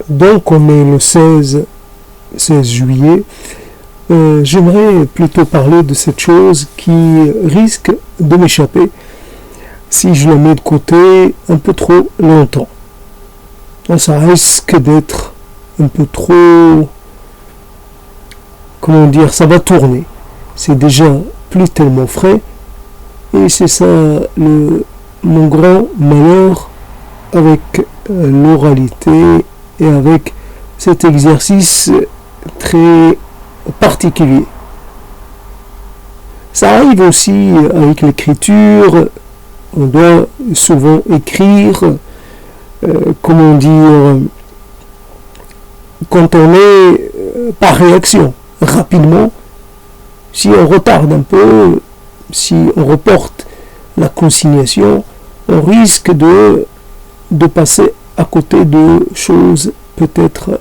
Donc on est le 16 juillet. J'aimerais plutôt parler de cette chose qui risque de m'échapper si je la mets de côté un peu trop longtemps. Donc ça risque d'être un peu trop, comment dire, ça va tourner. C'est déjà plus tellement frais et c'est ça mon grand malheur avec l'oralité et avec cet exercice très particulier. Ça arrive aussi avec l'écriture, on doit souvent écrire, comment dire, quand on est par réaction, rapidement. Si on retarde un peu, si on reporte la consignation, on risque de passer à côté de choses peut-être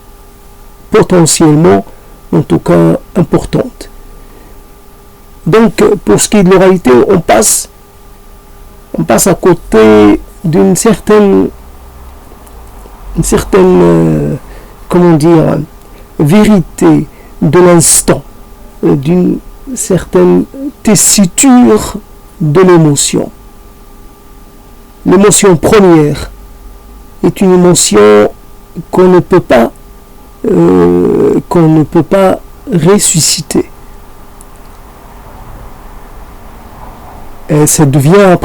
potentiellement, en tout cas importantes. Donc, pour ce qui est de l'oralité, on passe à côté d'une certaine comment dire, vérité de l'instant, d'une certaine tessiture de l'émotion. L'émotion première est une émotion qu'on ne peut pas ressusciter. Et ça devient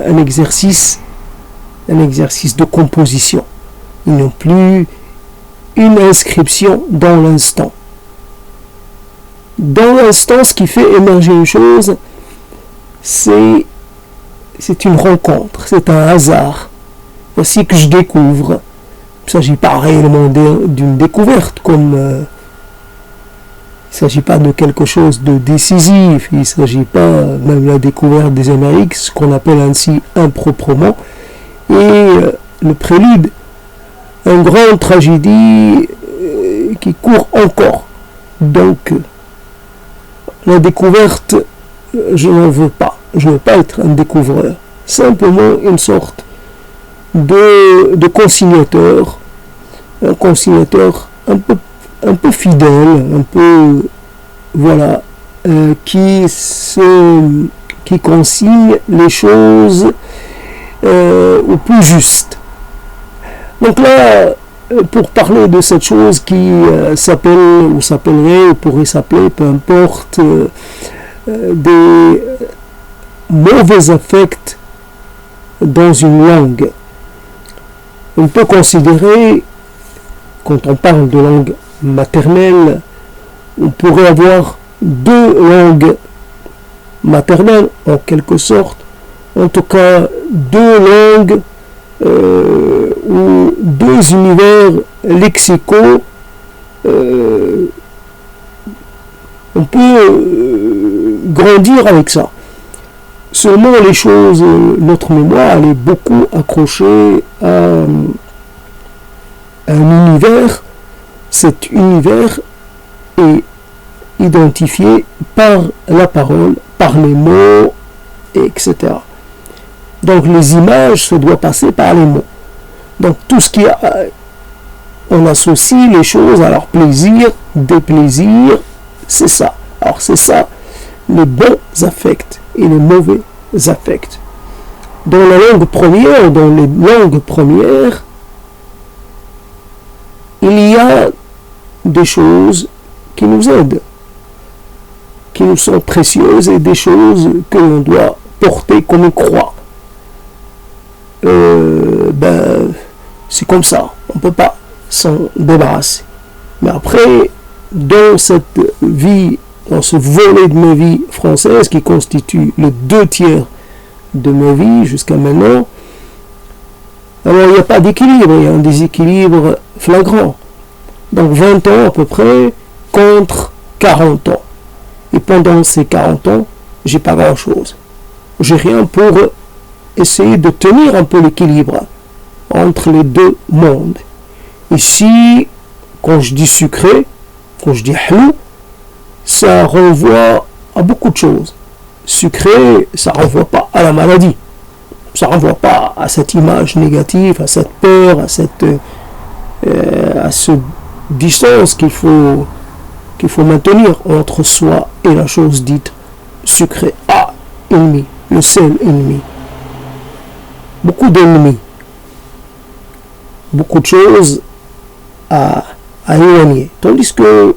un exercice de composition. Et non plus une inscription dans l'instant. Dans l'instant, ce qui fait émerger une chose, c'est une rencontre, c'est un hasard. Voici que je découvre. Il ne s'agit pas réellement d'une découverte, comme il ne s'agit pas de quelque chose de décisif, il ne s'agit pas même de la découverte des Amériques, ce qu'on appelle ainsi improprement, et le prélude, une grande tragédie qui court encore. Donc, la découverte, je n'en veux pas. Je ne veux pas être un découvreur. Simplement une sorte de consignateur, un consignateur un peu fidèle, un peu, voilà, qui consigne les choses au plus juste. Donc là, pour parler de cette chose qui s'appelle ou s'appellerait ou pourrait s'appeler, peu importe, des mauvais affects dans une langue. On peut considérer, quand on parle de langue maternelle, on pourrait avoir deux langues maternelles, en quelque sorte, en tout cas deux langues ou deux univers lexicaux. On peut grandir avec ça. Seulement les choses, notre mémoire, elle est beaucoup accrochée à un univers. Cet univers est identifié par la parole, par les mots, etc. Donc les images, ça doit passer par les mots. Donc tout ce qui on associe les choses à leur plaisir, déplaisir, c'est ça. Alors c'est ça, les bons affects et les mauvais affects. Dans la langue première, dans les langues premières, il y a des choses qui nous aident, qui nous sont précieuses et des choses que l'on doit porter comme une croix. C'est comme ça, on ne peut pas s'en débarrasser. Mais après, dans cette vie, dans ce volet de ma vie française qui constitue les 2/3 de ma vie jusqu'à maintenant, alors il n'y a pas d'équilibre, il y a un déséquilibre flagrant. Donc 20 ans à peu près contre 40 ans. Et pendant ces 40 ans, j'ai pas grand chose. J'ai rien pour essayer de tenir un peu l'équilibre entre les deux mondes. Ici, quand je dis sucré, quand je dis halou, ça renvoie à beaucoup de choses. Sucré, ça ne renvoie pas à la maladie. Ça ne renvoie pas à cette image négative, à cette peur, à à ce distance qu'il faut maintenir entre soi et la chose dite sucrée. Ah, ennemi, le seul ennemi. Beaucoup d'ennemis, beaucoup de choses à éloigner. Tandis que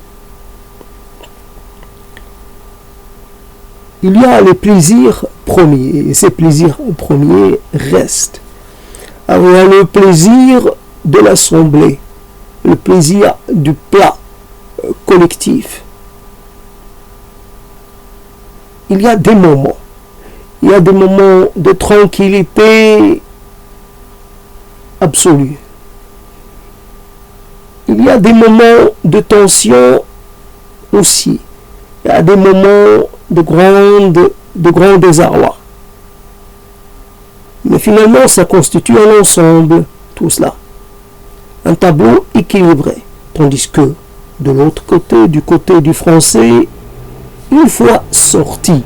il y a les plaisirs premiers, et ces plaisirs premiers restent. Alors il y a le plaisir de l'assemblée, le plaisir du plat collectif. Il y a des moments de tranquillité absolue. Il y a des moments de tension aussi. Il y a des moments de grand désarroi. Mais finalement, ça constitue un ensemble, tout cela. Un tableau équilibré. Tandis que, de l'autre côté, du côté du français, une fois sorti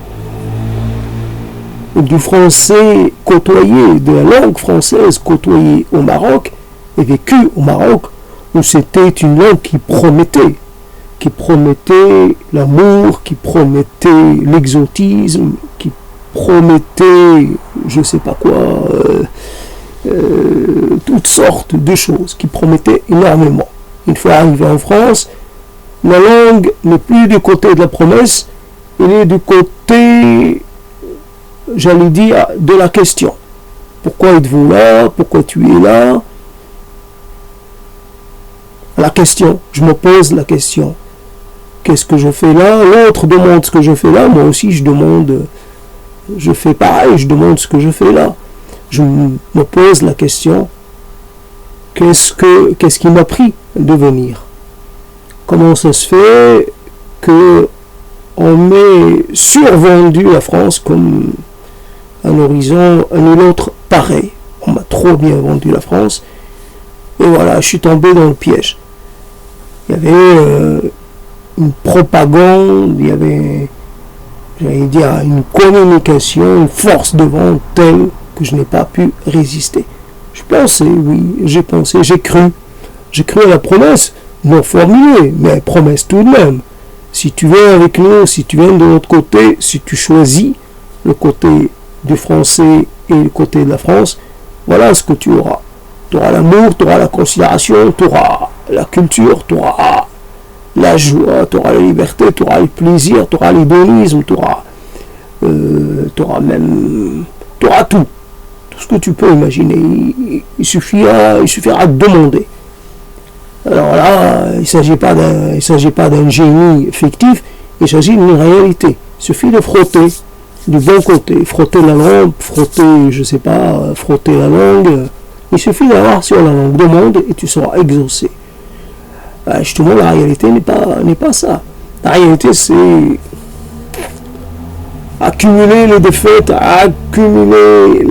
du français côtoyé, de la langue française côtoyée au Maroc, et vécu au Maroc, où c'était une langue qui promettait l'amour, qui promettait l'exotisme, qui promettait, je ne sais pas quoi, toutes sortes de choses, qui promettaient énormément. Une fois arrivé en France, la langue n'est plus du côté de la promesse, elle est du côté, j'allais dire, de la question. Pourquoi êtes-vous là? Pourquoi tu es là? La question, je me pose la question. Qu'est-ce que je fais là? L'autre demande ce que je fais là, moi aussi je demande, je fais pareil, je demande ce que je fais là. Je me pose la question, qu'est-ce qui m'a pris de venir? Comment ça se fait que on m'ait survendu la France comme un horizon, un autre pareil? On m'a trop bien vendu la France, et voilà, je suis tombé dans le piège. Il y avait une propagande, il y avait, j'allais dire, une communication, une force de vente telle que je n'ai pas pu résister. Je pensais, oui, j'ai pensé, j'ai cru à la promesse, non formulée, mais promesse tout de même. Si tu viens avec nous, si tu viens de l'autre côté, si tu choisis le côté du français et le côté de la France, voilà ce que tu auras. Tu auras l'amour, tu auras la considération, tu auras la culture, tu auras la joie, tu auras la liberté, tu auras le plaisir, tu auras l'hédonisme, tu auras tout. Tout ce que tu peux imaginer. Il suffira de demander. Alors là, il ne s'agit pas d'un génie fictif, il s'agit d'une réalité. Il suffit de frotter du bon côté, frotter la langue, frotter la langue. Il suffit d'avoir sur la langue demande et tu seras exaucé. Justement, la réalité n'est pas ça. La réalité, c'est accumuler les défaites, accumuler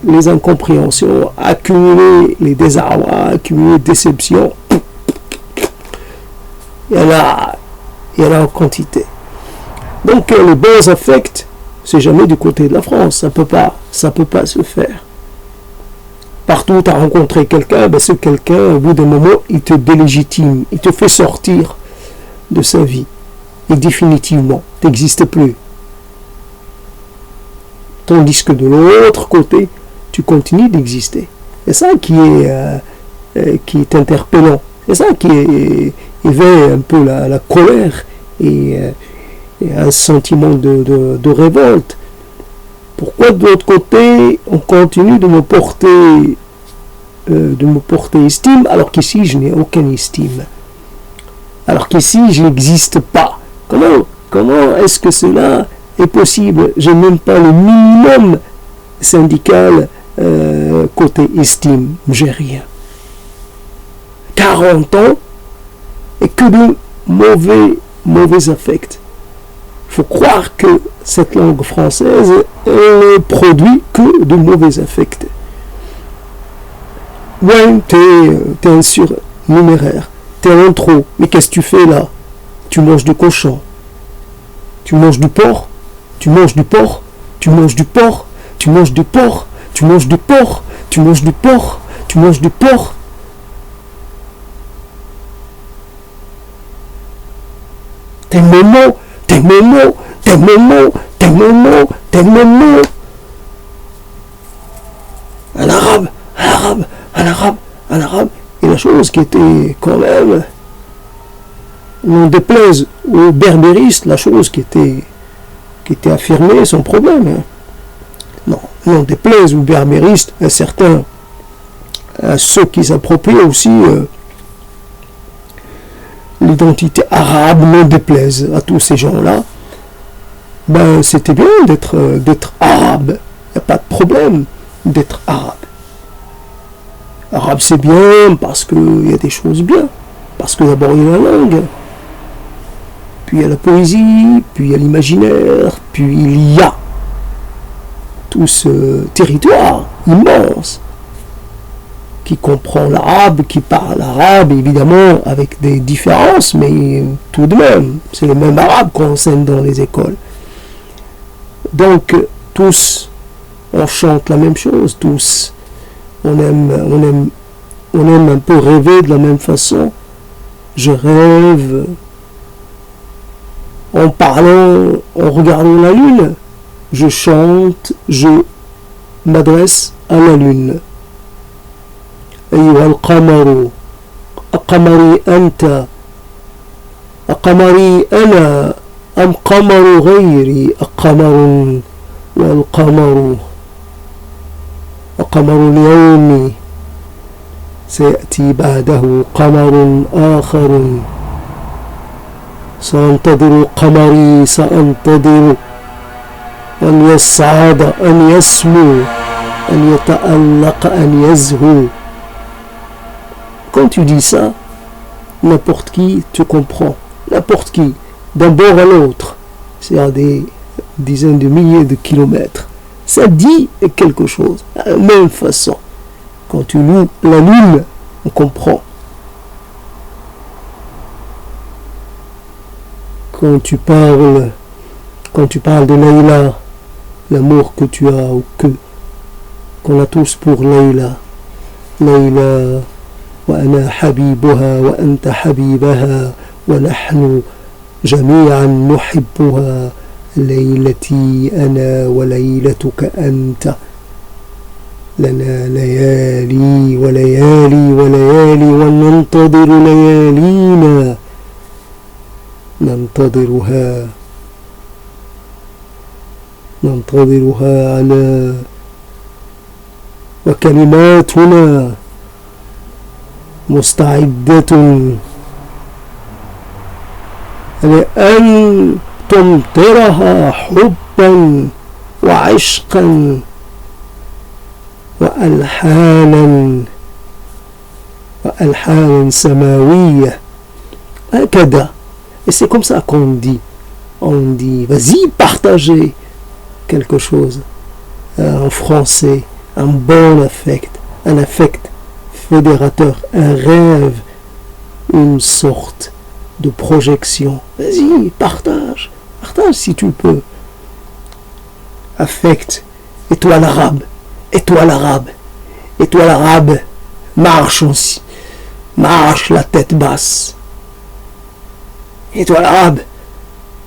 les incompréhensions, accumuler les désarrois, accumuler les déceptions. Il y en a en quantité. Donc les bons affects, c'est jamais du côté de la France. Ça peut pas se faire. Partout où tu as rencontré quelqu'un, ce quelqu'un, au bout d'un moment, il te délégitime, il te fait sortir de sa vie. Et définitivement, tu n'existes plus. Tandis que de l'autre côté, tu continues d'exister. C'est ça qui est interpellant. C'est ça qui éveille un peu la colère et un sentiment de révolte. Pourquoi de l'autre côté, on continue de me porter estime, alors qu'ici, je n'ai aucune estime. Alors qu'ici, je n'existe pas. Comment est-ce que cela est possible? Je n'ai même pas le minimum syndical côté estime. J'ai rien. 40 ans et que de mauvais affects. Il faut croire que cette langue française ne produit que de mauvais affects. Ouais, t'es un surnuméraire, t'es un trop, mais qu'est-ce que tu fais là? Tu manges du cochon, tu manges du porc, tu manges du porc, tu manges du porc, tu manges du porc, tu manges du porc, tu manges du porc, tu manges du porc. tellement mots, tellement mots, tellement mots, tellement mots, tellement mots. Un arabe, un arabe, un arabe, un arabe. Et la chose qui était quand même, n'en déplaise aux berbéristes, la chose qui était affirmée sans problème. Hein. Non, n'en déplaise aux berbéristes, à certains, à ceux qui s'approprient aussi l'identité arabe, n'en déplaise à tous ces gens-là. Ben, c'était bien d'être arabe. Il n'y a pas de problème d'être arabe. Arabe, c'est bien parce qu'il y a des choses bien. Parce que d'abord, il y a la langue. Puis il y a la poésie, puis il y a l'imaginaire, puis il y a tout ce territoire immense qui comprend l'arabe, qui parle arabe, évidemment avec des différences, mais tout de même, c'est le même arabe qu'on enseigne dans les écoles. Donc, tous, on chante la même chose, tous, on aime un peu rêver de la même façon. Je rêve en parlant, en regardant la lune. Je chante, je m'adresse à la lune. أيها القمر أقمري أنت أقمري أنا أم قمر غيري أقمر والقمر وقمر اليوم سيأتي بعده قمر آخر سأنتظر قمري سأنتظر أن يصعد أن يسمو أن يتألق أن يزهو. Quand tu dis ça, n'importe qui te comprend. N'importe qui, d'un bord à l'autre, c'est à des dizaines de milliers de kilomètres. Ça dit quelque chose, de la même façon. Quand tu lis la lune, on comprend. Quand tu parles de Layla, l'amour que tu as ou qu'on a tous pour Layla. Layla, وأنا حبيبها وأنت حبيبها ونحن جميعا نحبها ليلتي أنا وليلتك أنت لنا ليالي وليالي وليالي وننتظر ليالينا ننتظرها على وكلماتنا مستعدة لأن تمطرها حبا وعشقا وألحانا سماوية هكذا. Et c'est comme ça qu'on dit. On dit, vas-y, partagez quelque chose. En français, un bon affect, un affect fédérateur, un rêve, une sorte de projection. Vas-y, partage si tu peux. Affect, étoile arabe, marche aussi, marche la tête basse. Étoile arabe,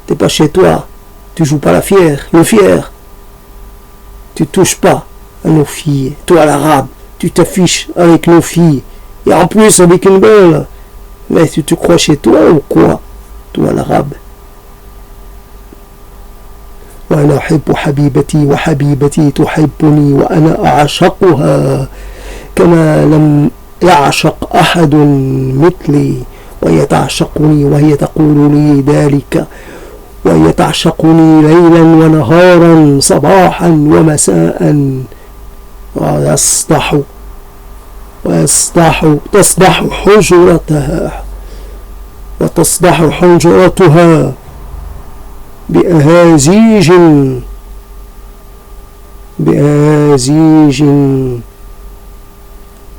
t'es pas chez toi, tu joues pas le fier, tu touches pas à nos filles. Étoile arabe, tu t'affiches avec nos filles, et en plus avec une belle. Mais tu te crois chez toi ou quoi, toi l'arabe? وأنا أحب حبيبتي وحبيبتي تحبني وأنا أعشقها كما لم يعشق أحد مثلي وهي تعشقني وهي تقول لي ذلك وهي تعشقني ليلا ونهارا صباحا ومساء تصدح حجرتها وتصدح حجرتها بأهازيج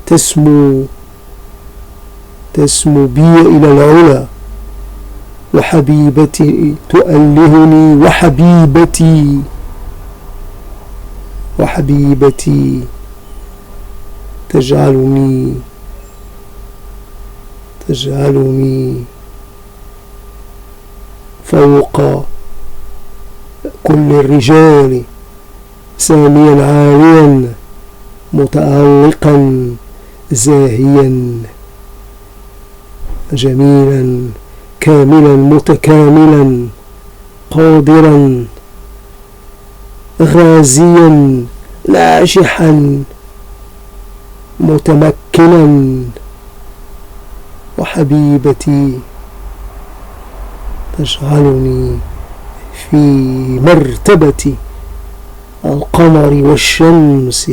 تسمو بي إلى العلا وحبيبتي تؤلهني وحبيبتي تجعلني فوق كل الرجال ساميا عاليا متألقا زاهيا جميلا كاملا متكاملا قادرا غازيا ناجحا متمكنا. وحبيبتي تجعلني في مرتبة القمر والشمس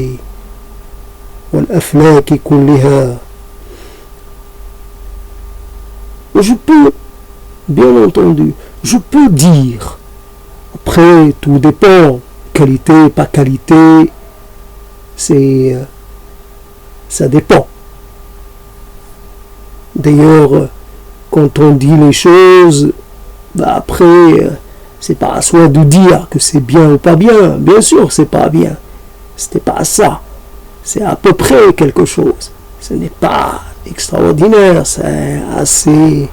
والأفلاك كلها. Je peux, bien entendu, je peux dire, après tout dépend, qualité, pas qualité, ça dépend. D'ailleurs, quand on dit les choses, après, c'est pas à soi de dire que c'est bien ou pas bien. Bien sûr, c'est pas bien. C'était pas ça. C'est à peu près quelque chose. Ce n'est pas extraordinaire, c'est assez,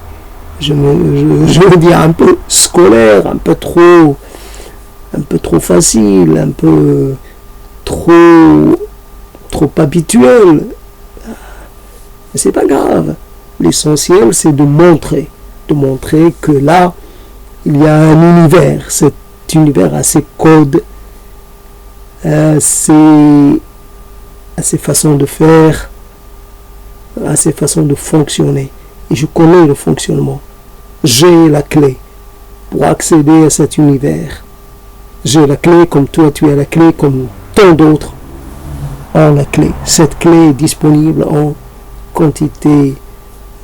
je veux dire, un peu scolaire, un peu trop facile, un peu trop habituel. Mais c'est pas grave. L'essentiel, c'est de montrer que là, il y a un univers, cet univers a ses codes, a ses façons de faire, à ses façons de fonctionner. Et je connais le fonctionnement. J'ai la clé pour accéder à cet univers. J'ai la clé comme toi, tu as la clé, comme tant d'autres ont la clé. Cette clé est disponible en quantité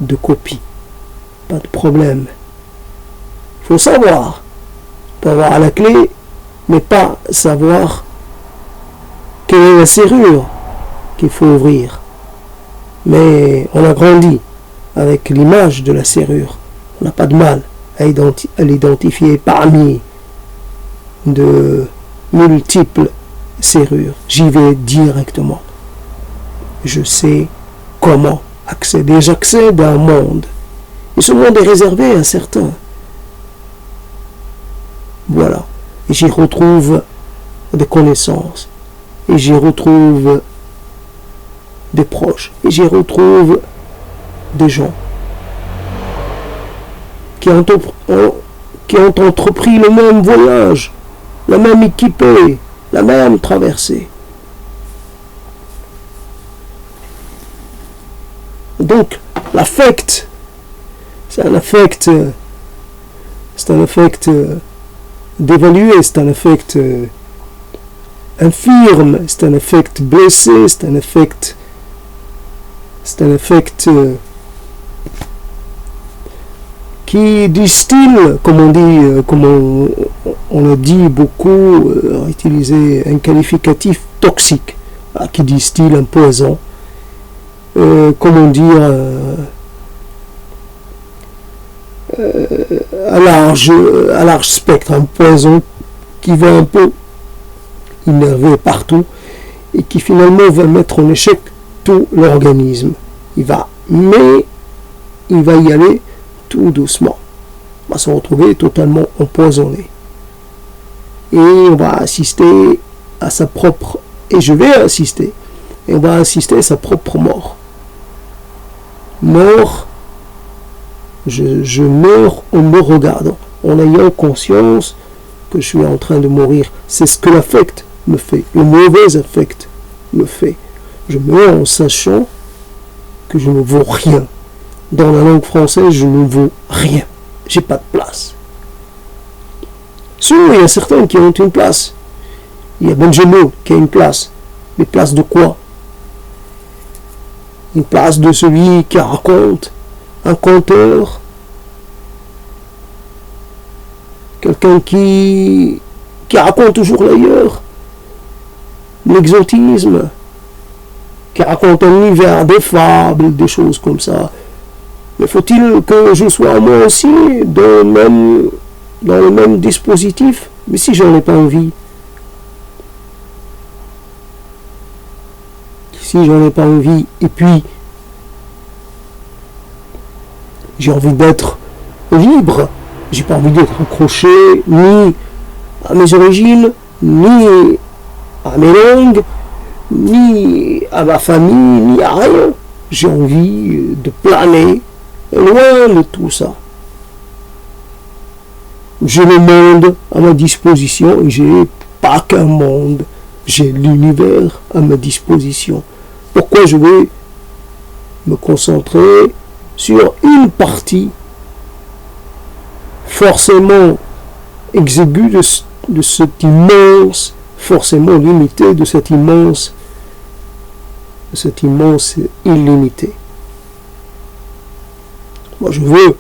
de copies. Pas de problème. Il faut savoir. Il faut avoir la clé, mais pas savoir quelle est la serrure qu'il faut ouvrir. Mais on a grandi avec l'image de la serrure. On n'a pas de mal à l'identifier parmi de multiples serrures. J'y vais directement. Je sais comment accéder. J'accède à un monde. Et ce monde est réservé à certains. Voilà. Et j'y retrouve des connaissances. Et j'y retrouve des proches. Et j'y retrouve des gens qui ont entrepris le même voyage, la même équipée, la même traversée. Donc, l'affect, c'est un affect dévalué, c'est un affect infirme, c'est un affect blessé, c'est un affect qui distille, comme on dit, comme on a dit beaucoup, utiliser un qualificatif toxique, qui distille un poison, comment dire, à large spectre, un poison qui va un peu innerver partout et qui finalement va mettre en échec tout l'organisme. Il va y aller tout doucement. On va se retrouver totalement empoisonné. Et on va assister à sa propre, et je vais assister, et on va assister à sa propre mort. Mort, je meurs en me regardant, en ayant conscience que je suis en train de mourir. C'est ce que l'affect me fait, le mauvais affect me fait. Je meurs en sachant que je ne vaux rien. Dans la langue française, je ne vaux rien. J'ai pas de place. Sinon, il y a certains qui ont une place. Il y a Benjamin qui a une place. Mais place de quoi? Une place de celui qui raconte, un conteur, quelqu'un qui raconte toujours l'ailleurs, l'exotisme, qui raconte un univers, des fables, des choses comme ça. Mais faut-il que je sois moi aussi dans le même dispositif? Mais si j'en ai pas envie, et puis j'ai envie d'être libre, J'ai pas envie d'être accroché ni à mes origines, ni à mes langues, ni à ma famille, ni à rien. J'ai envie de planer loin de tout ça. J'ai le monde à ma disposition et j'ai pas qu'un monde, j'ai l'univers à ma disposition. Pourquoi je vais me concentrer sur une partie forcément exiguë de cet immense, forcément limité, de cet immense illimité. Moi, je veux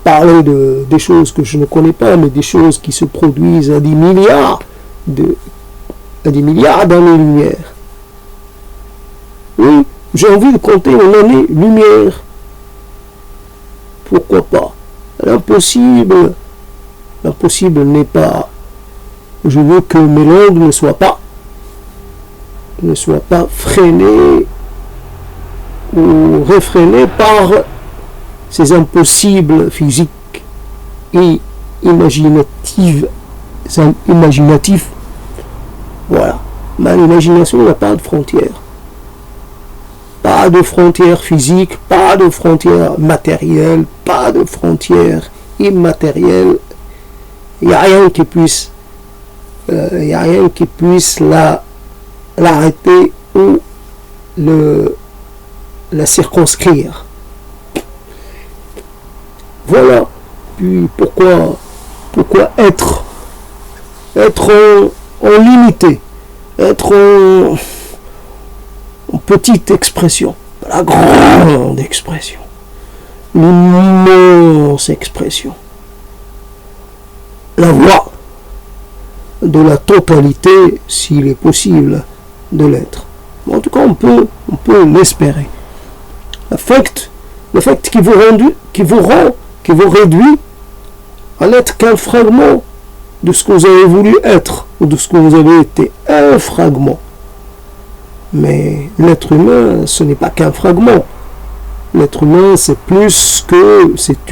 parler des choses que je ne connais pas, mais des choses qui se produisent à des milliards d'années-lumière. Oui, j'ai envie de compter une année-lumière. Pourquoi pas? L'impossible n'est pas. Je veux que mes langues ne soient pas freinées ou réfrénées par ces impossibles physiques et imaginatifs. Voilà. Mais l'imagination n'a pas de frontières. Pas de frontières physiques, pas de frontières matérielles, pas de frontières immatérielles. Il n'y a rien qui puisse, l'arrêter ou la circonscrire. Voilà. Puis pourquoi être en limité, être en petite expression, la grande expression, l'immense expression, la voix de la totalité, s'il est possible de l'être. En tout cas, on peut l'espérer. L'affect qui vous réduit à n'être qu'un fragment de ce que vous avez voulu être ou de ce que vous avez été, un fragment. Mais l'être humain, ce n'est pas qu'un fragment. L'être humain, c'est plus que, c'est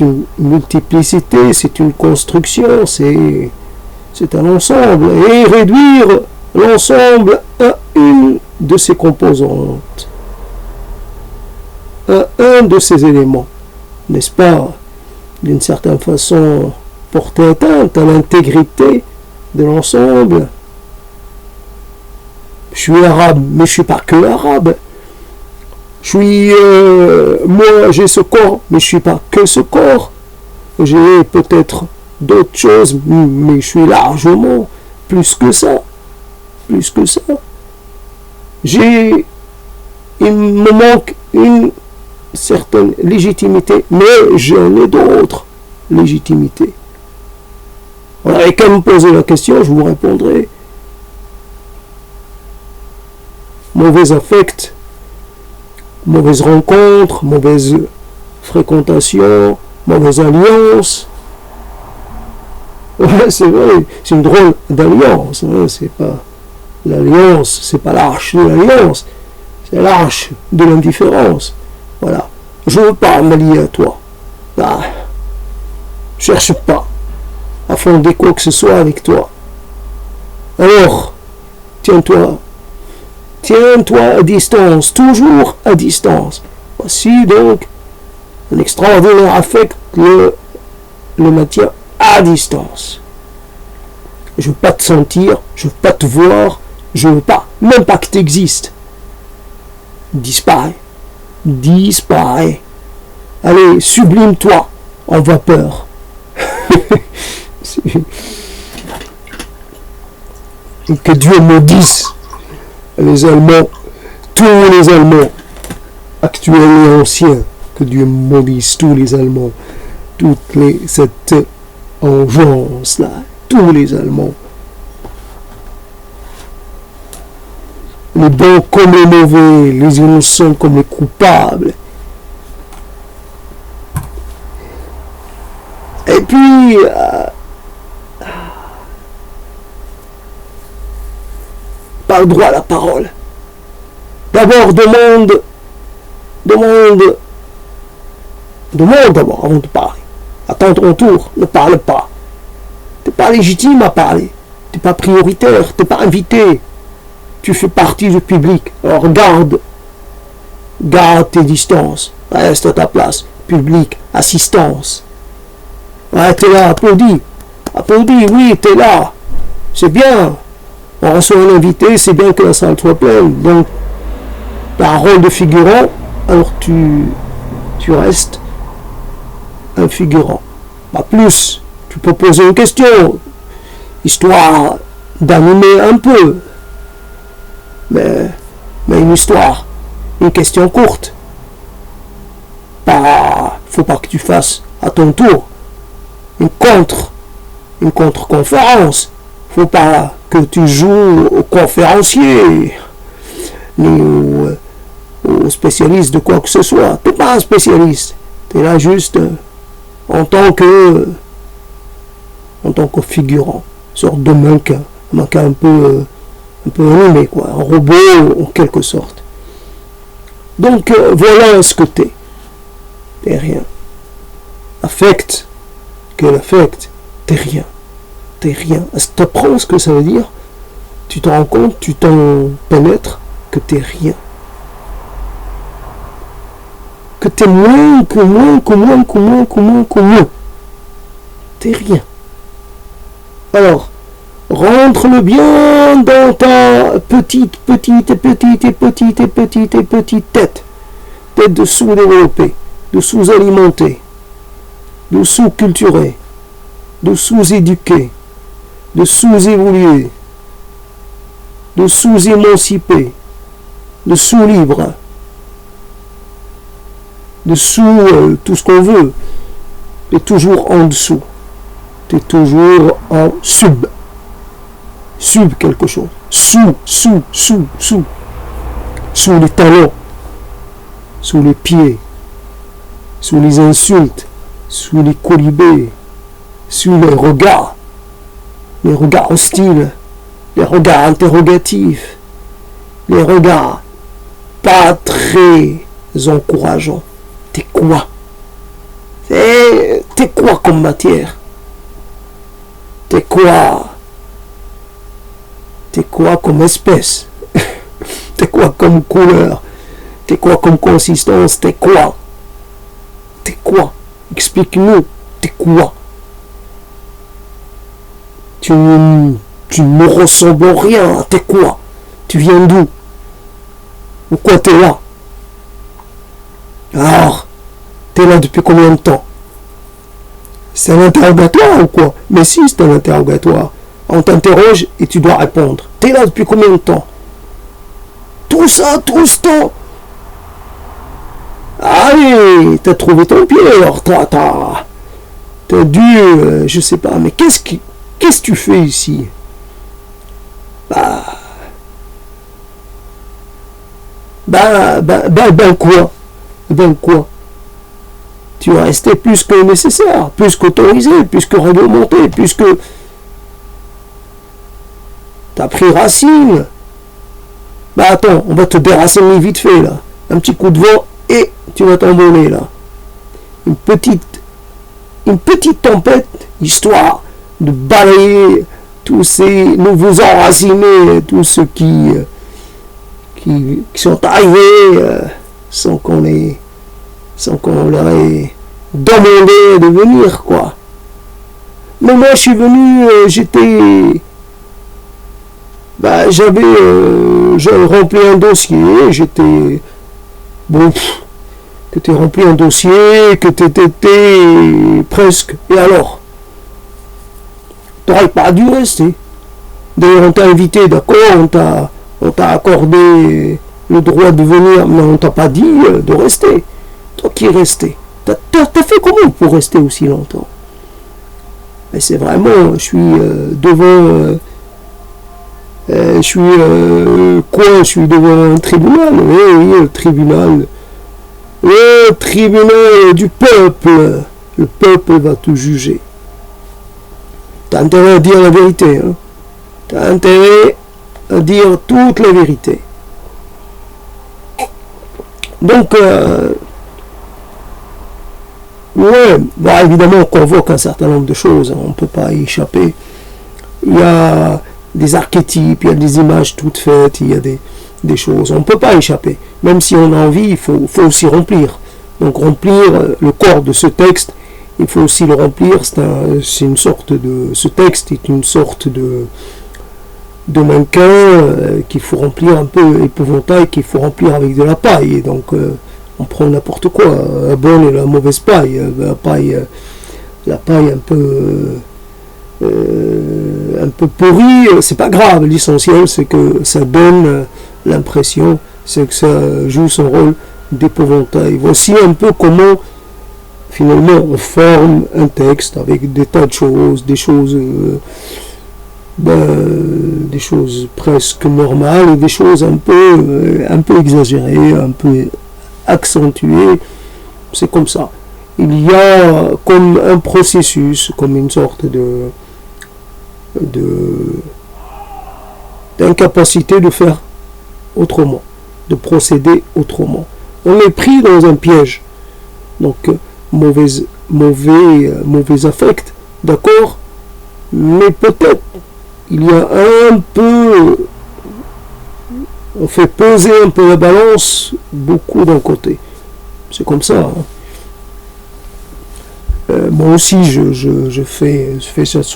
une multiplicité, c'est une construction, c'est un ensemble. Et réduire l'ensemble à une de ses composantes, à un de ses éléments, n'est-ce pas, d'une certaine façon, porter atteinte à l'intégrité de l'ensemble. Je suis arabe, mais je ne suis pas que arabe. Moi, j'ai ce corps, mais je ne suis pas que ce corps. J'ai peut-être d'autres choses, mais je suis largement plus que ça. Plus que ça. Il me manque une certaine légitimité, mais j'en ai d'autres légitimités. On n'avait qu'à me poser la question, je vous répondrai. Mauvais affect, mauvaise rencontre, mauvaise fréquentation, mauvaise alliance. Ouais, c'est vrai, c'est une drôle d'alliance. Hein, c'est pas l'alliance, c'est pas l'arche de l'alliance, c'est l'arche de l'indifférence. Voilà. Je ne veux pas m'allier à toi. Ah, cherche pas à fonder quoi que ce soit avec toi. Alors, tiens-toi à distance, toujours à distance. Voici donc un extraordinaire affect le maintien à distance. Je ne veux pas te sentir, je ne veux pas te voir, je ne veux pas, même pas que tu existes. Disparaît. Allez, sublime-toi en vapeur. Et que Dieu maudisse les Allemands, tous les Allemands, actuels et anciens, que Dieu maudisse tous les Allemands, cette engeance-là, tous les Allemands, les bons comme les mauvais, les innocents comme les coupables. Et puis, pas le droit à la parole. D'abord, demande Demande d'abord avant de parler. Attends ton tour, ne parle pas. Tu n'es pas légitime à parler. Tu n'es pas prioritaire, tu n'es pas invité. Tu fais partie du public. Alors garde tes distances. Reste à ta place. Public, assistance. Ouais, t'es là, applaudis. Applaudis, oui, t'es là. C'est bien. On reçoit un invité, c'est bien que la salle soit pleine. Donc, tu as un rôle de figurant, alors tu restes un figurant. Pas plus. Tu peux poser une question, histoire d'animer un peu. Mais une histoire, une question courte. Faut pas que tu fasses à ton tour une contre-conférence. Faut pas que tu joues au conférencier ni au spécialiste de quoi que ce soit. T'es pas un spécialiste. T'es là juste en tant que figurant, sorte de mannequin un peu animé, quoi, un robot en quelque sorte. Donc voilà ce que t'es. T'es rien. Affect, quel affect, t'es rien. T'es rien. Est-ce que tu apprends ce que ça veut dire? Tu te rends compte, tu t'en pénètres que t'es rien. Que t'es moins. T'es rien. Alors, rentre-le bien dans ta petite tête. Tête de sous-développée, de sous-alimentée, de sous-culturée, de sous-éduquée, de sous-évoluer, de sous-émancipé, de sous-libre, de sous tout ce qu'on veut. T'es toujours en dessous. T'es toujours en sub. Sub quelque chose. Sous les talons, sous les pieds, sous les insultes, sous les colibés, sous les regards hostiles, les regards interrogatifs, les regards pas très encourageants. T'es quoi? T'es quoi comme matière? T'es quoi? T'es quoi comme espèce? T'es quoi comme couleur? T'es quoi comme consistance? T'es quoi? T'es quoi? Explique-nous. T'es quoi? Tu ne me ressembles en rien. T'es quoi? Tu viens d'où? Pourquoi t'es là? Alors, t'es là depuis combien de temps? C'est un interrogatoire ou quoi? Mais si, c'est un interrogatoire. On t'interroge et tu dois répondre. T'es là depuis combien de temps? Tout ça, tout ce temps? Allez, t'as trouvé ton pied, alors t'as dû, je sais pas, mais qu'est-ce que tu fais ici? Quoi? Quoi? Tu es resté plus que nécessaire, plus qu'autorisé, plus que réglementé, plus que... T'as pris racine. Attends, on va te déraciner vite fait, là. Un petit coup de vent, et tu vas t'envoler, là. Une petite tempête, histoire de balayer tous ces nouveaux enracinés, tous ceux qui sont arrivés sans qu'on leur ait demandé de venir, quoi. Mais moi, je suis venu, j'avais rempli un dossier, que tu rempli un dossier, que tu étais presque, et alors? T'aurais pas dû rester. D'ailleurs, on t'a invité, d'accord, on t'a accordé le droit de venir, mais on t'a pas dit de rester. Toi qui es resté. T'as fait comment pour rester aussi longtemps? Mais c'est vraiment, je suis devant... je suis devant un tribunal. Oui, le tribunal. Le tribunal du peuple. Le peuple va te juger. T'as intérêt à dire la vérité. Hein? T'as intérêt à dire toute la vérité. Donc, Ouais, bah, évidemment, on convoque un certain nombre de choses, on ne peut pas y échapper. Il y a des archétypes, il y a des images toutes faites, il y a des choses. On ne peut pas échapper. Même si on a envie, il faut aussi remplir. Donc remplir le corps de ce texte, il faut aussi le remplir. C'est une sorte de... Ce texte est une sorte de mannequin qu'il faut remplir un peu épouvantail, qu'il faut remplir avec de la paille. Et donc on prend n'importe quoi, la bonne et la mauvaise paille. La paille un peu pourrie, c'est pas grave. L'essentiel, c'est que ça donne l'impression, c'est que ça joue son rôle d'épouvantail. Voici un peu comment finalement on forme un texte avec des tas de choses, des choses presque normales et des choses un peu exagérées, un peu accentuées. C'est comme ça. Il y a comme un processus, comme une sorte d'incapacité de faire autrement, de procéder autrement. On est pris dans un piège. Donc, mauvais affect, d'accord, mais peut-être il y a un peu, on fait peser un peu la balance beaucoup d'un côté. C'est comme ça. Hein. Moi aussi, je fais cette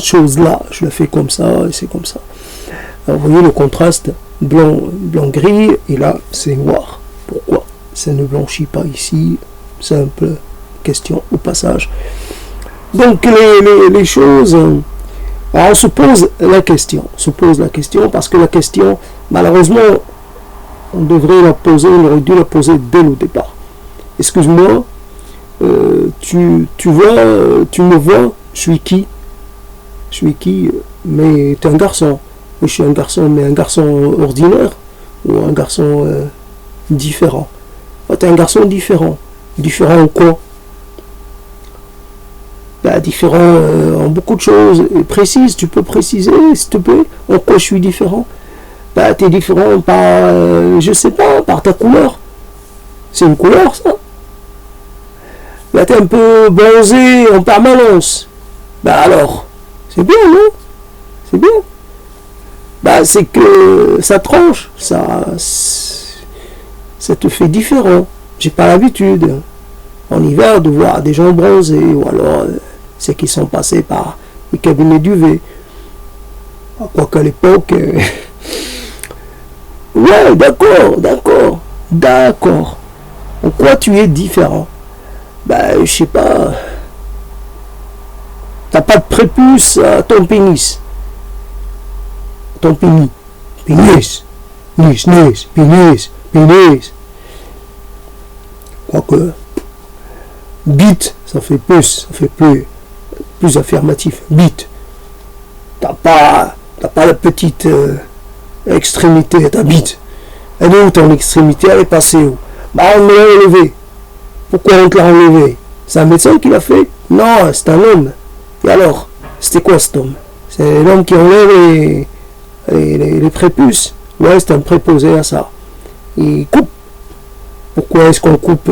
chose-là, je la fais comme ça, et c'est comme ça. Alors, vous voyez le contraste blanc-gris, et là, c'est noir. Pourquoi ça ne blanchit pas ici? Simple question au passage. Donc, les choses... Alors, on se pose la question parce que la question, malheureusement, on aurait dû la poser dès le départ. Excuse-moi, tu me vois, je suis qui, mais tu es un garçon. Oui, je suis un garçon, mais un garçon ordinaire ou un garçon différent. Tu es un garçon différent. Différent en quoi? Ben, différent en beaucoup de choses. Précise, tu peux préciser, s'il te plaît, en quoi je suis différent? Ben, tu es différent par, je sais pas, par ta couleur. C'est une couleur, ça? Ben, tu es un peu bronzé en permanence. Ben alors, c'est bien, non? C'est bien. Ben, c'est que ça tranche, ça te fait différent. J'ai pas l'habitude en hiver de voir des gens bronzés, ou alors c'est qu'ils sont passés par les cabinets d'UV. Quoique à l'époque... Ouais, d'accord. En quoi tu es différent? Ben, je sais pas. T'as pas de prépuce à ton pénis. Ton pénis. Pénis. Quoique, bite, ça fait plus, ça fait plus affirmatif. Bite. T'as pas la petite extrémité de ta bite. Elle est où ton extrémité? Elle est passée où? Bah, on me l'a enlevée. Pourquoi on te l'a enlevée? C'est un médecin qui l'a fait? Non, c'est un homme. Et alors, c'était quoi cet homme? C'est l'homme qui enlève les prépuces. Ouais, c'est un préposé à ça. Il coupe. Pourquoi est-ce qu'on coupe?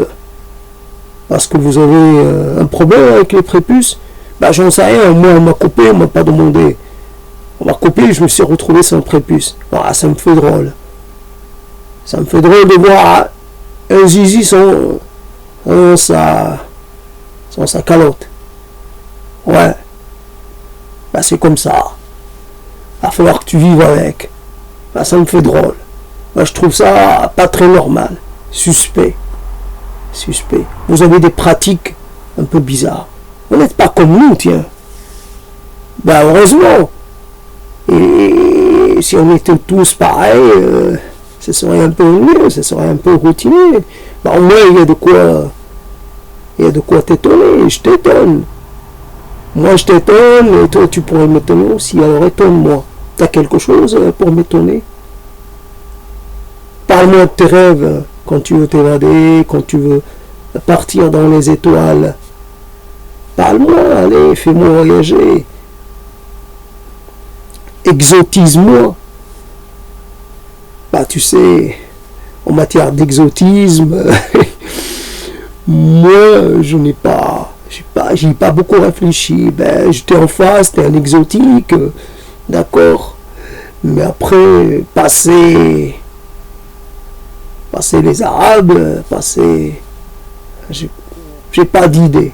Parce que vous avez un problème avec les prépuces? Bah, j'en sais rien. Moi, on m'a coupé, on m'a pas demandé. On m'a coupé, je me suis retrouvé sans prépuce. Ah, ça me fait drôle. Ça me fait drôle de voir un zizi sans sa calotte. Ouais. Bah, c'est comme ça. Il va falloir que tu vives avec. Bah, ça me fait drôle. Bah, je trouve ça pas très normal. Suspect. Vous avez des pratiques un peu bizarres. Vous n'êtes pas comme nous, tiens. Bah, heureusement. Et si on était tous pareils, ce serait un peu mieux, ce serait un peu routinier. Bah, au moins, il y a de quoi t'étonner. Je t'étonne. Moi, je t'étonne, et toi, tu pourrais m'étonner aussi. Alors, étonne-moi. T'as quelque chose pour m'étonner? Parle-moi de tes rêves, quand tu veux t'évader, quand tu veux partir dans les étoiles. Parle-moi, allez, fais-moi voyager. Exotise-moi. Bah, tu sais, en matière d'exotisme, moi, je n'ai pas J'y ai pas beaucoup réfléchi. Ben, j'étais en face, c'était un exotique, d'accord. Mais après, passer les Arabes, j'ai pas d'idée.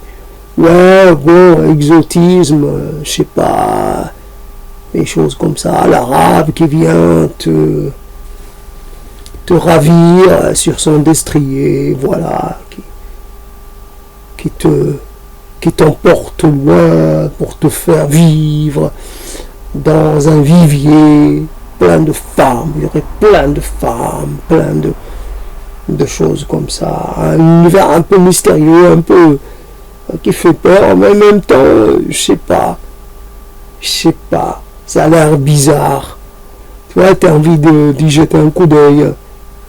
Ouais, bon, exotisme, je sais pas, des choses comme ça, l'Arabe qui vient te ravir sur son destrier, voilà, qui t'emporte loin pour te faire vivre dans un vivier plein de femmes, il y aurait plein de femmes, plein de choses comme ça, un univers un peu mystérieux, un peu qui fait peur, mais en même temps, je sais pas, ça a l'air bizarre. Tu vois, tu as envie d'y jeter un coup d'œil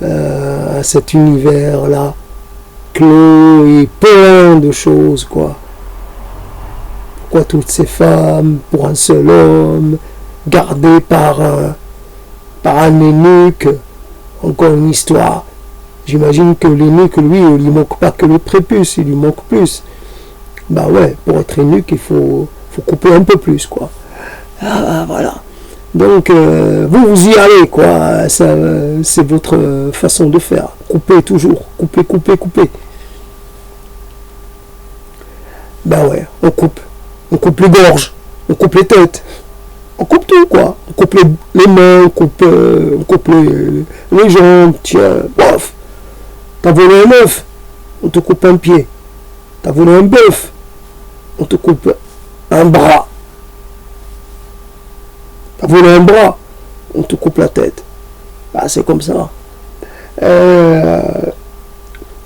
à cet univers-là, clos et plein de choses, quoi. Pourquoi toutes ces femmes pour un seul homme, gardées par un eunuque, encore une histoire. J'imagine que l'eunuque, lui, il lui manque pas que le prépuce, il lui manque plus. Bah ouais, pour être eunuque, il faut couper un peu plus, quoi. Ah, voilà. Donc, vous y allez, quoi. C'est votre façon de faire. Couper toujours. Couper. Bah ouais, on coupe. On coupe les gorges. On coupe les têtes. On coupe tout, quoi. On coupe les mains, on coupe les jambes. Tiens, bof. T'as volé un œuf, on te coupe un pied. T'as volé un bœuf, on te coupe un bras. T'as volé un bras, on te coupe la tête. Ah, c'est comme ça.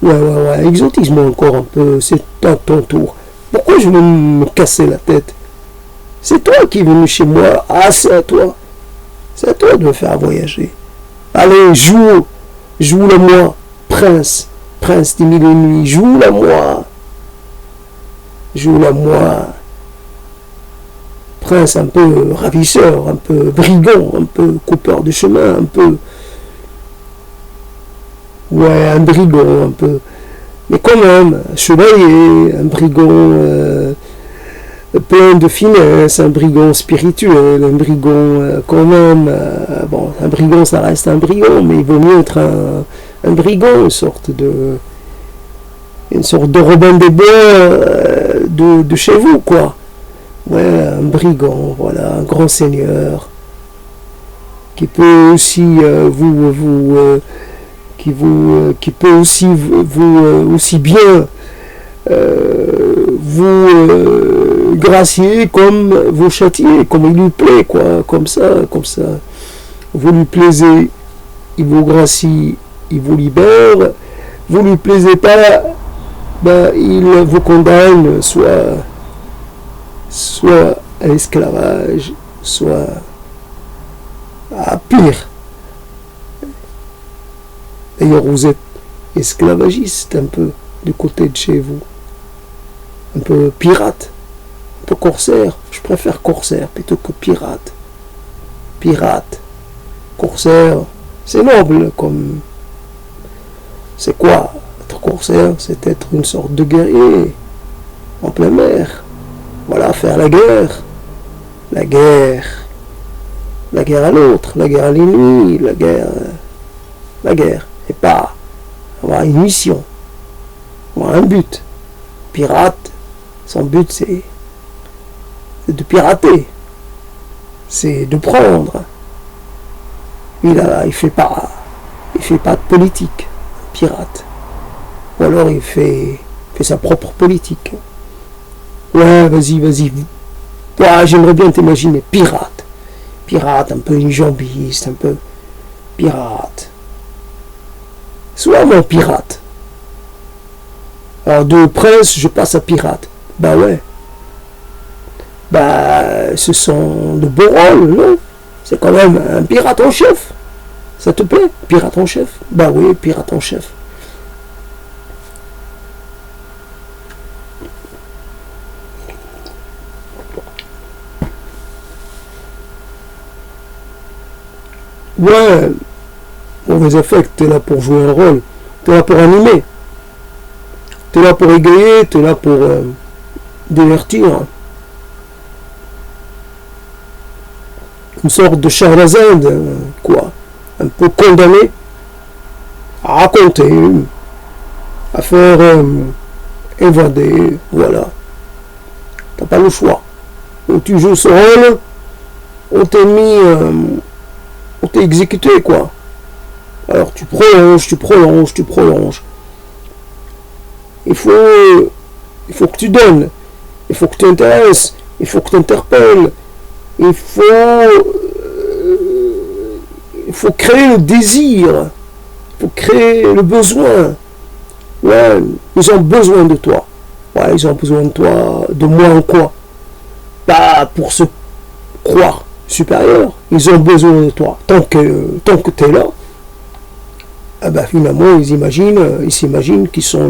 Ouais, exotisme encore un peu, c'est à ton tour. Pourquoi je veux me casser la tête? C'est toi qui es venu chez moi. Ah, c'est à toi. C'est à toi de me faire voyager. Allez, joue-le moi, prince des mille et nuits, joue-le moi. Prince un peu ravisseur, un peu brigand, un peu coupeur de chemin, un peu... Ouais, un brigand, un peu... Mais quand même, un chevalier, un brigand plein de finesse, un brigand spirituel, un brigand quand même... bon, un brigand, ça reste un brigand, mais il vaut mieux être un brigand, une sorte de Robin des Bois de chez vous, quoi. Ouais, un brigand, voilà, un grand seigneur qui peut aussi qui peut aussi aussi bien vous gracier comme vous châtier, comme il lui plaît, quoi, comme ça. Vous lui plaisez, il vous gracie, il vous libère. Vous lui plaisez pas, ben, il vous condamne soit à l'esclavage, soit à pire. D'ailleurs, vous êtes esclavagiste un peu du côté de chez vous, un peu pirate, un peu corsaire. Je préfère corsaire plutôt que pirate. Corsaire, c'est noble comme... C'est quoi être corsaire? C'est être une sorte de guerrier en pleine mer. Voilà, faire la guerre à l'autre, la guerre à l'ennemi, la guerre, et pas avoir une mission, avoir un but. Pirate, son but c'est de pirater, c'est de prendre. Il fait pas de politique, pirate. Ou alors il fait sa propre politique. Ouais, vas-y. Ouais, j'aimerais bien t'imaginer pirate, un peu enjambiste, un peu pirate. Sois mon pirate. Alors de prince, je passe à pirate. Bah ouais. Bah, ce sont de beaux rôles, non? C'est quand même un pirate en chef. Ça te plaît? Pirate en chef? Bah oui, pirate en chef. Ouais, mauvais effet, t'es là pour jouer un rôle, t'es là pour animer, t'es là pour égayer, t'es là pour divertir. Une sorte de Shahrazad, quoi. Un peu condamné à raconter, à faire évader, voilà. T'as pas le choix. Ou tu joues ce rôle, on t'est mis, on t'est exécuté, quoi. Alors tu prolonges, tu prolonges, tu prolonges. Il faut que tu donnes, il faut que tu intéresses, il faut que tu interpelles, il faut créer le désir, il faut créer le besoin. Ouais, ils ont besoin de toi. Ouais, ils ont besoin de toi, de moi en quoi? Pas pour se croire supérieur, ils ont besoin de toi. Tant que tu es là, eh ben finalement ils s'imaginent qu'ils sont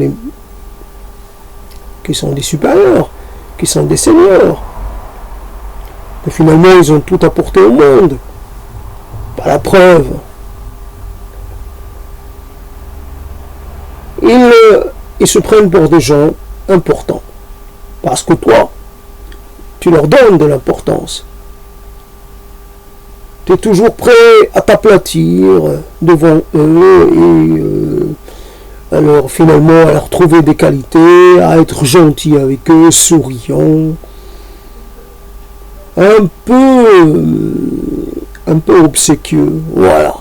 des supérieurs, qu'ils sont des seigneurs. Mais finalement ils ont tout apporté au monde. Pas la preuve. Ils se prennent pour des gens importants. Parce que toi, tu leur donnes de l'importance. Tu es toujours prêt à t'aplatir devant eux et alors finalement à leur trouver des qualités, à être gentil avec eux, souriant, un peu obséquieux, voilà.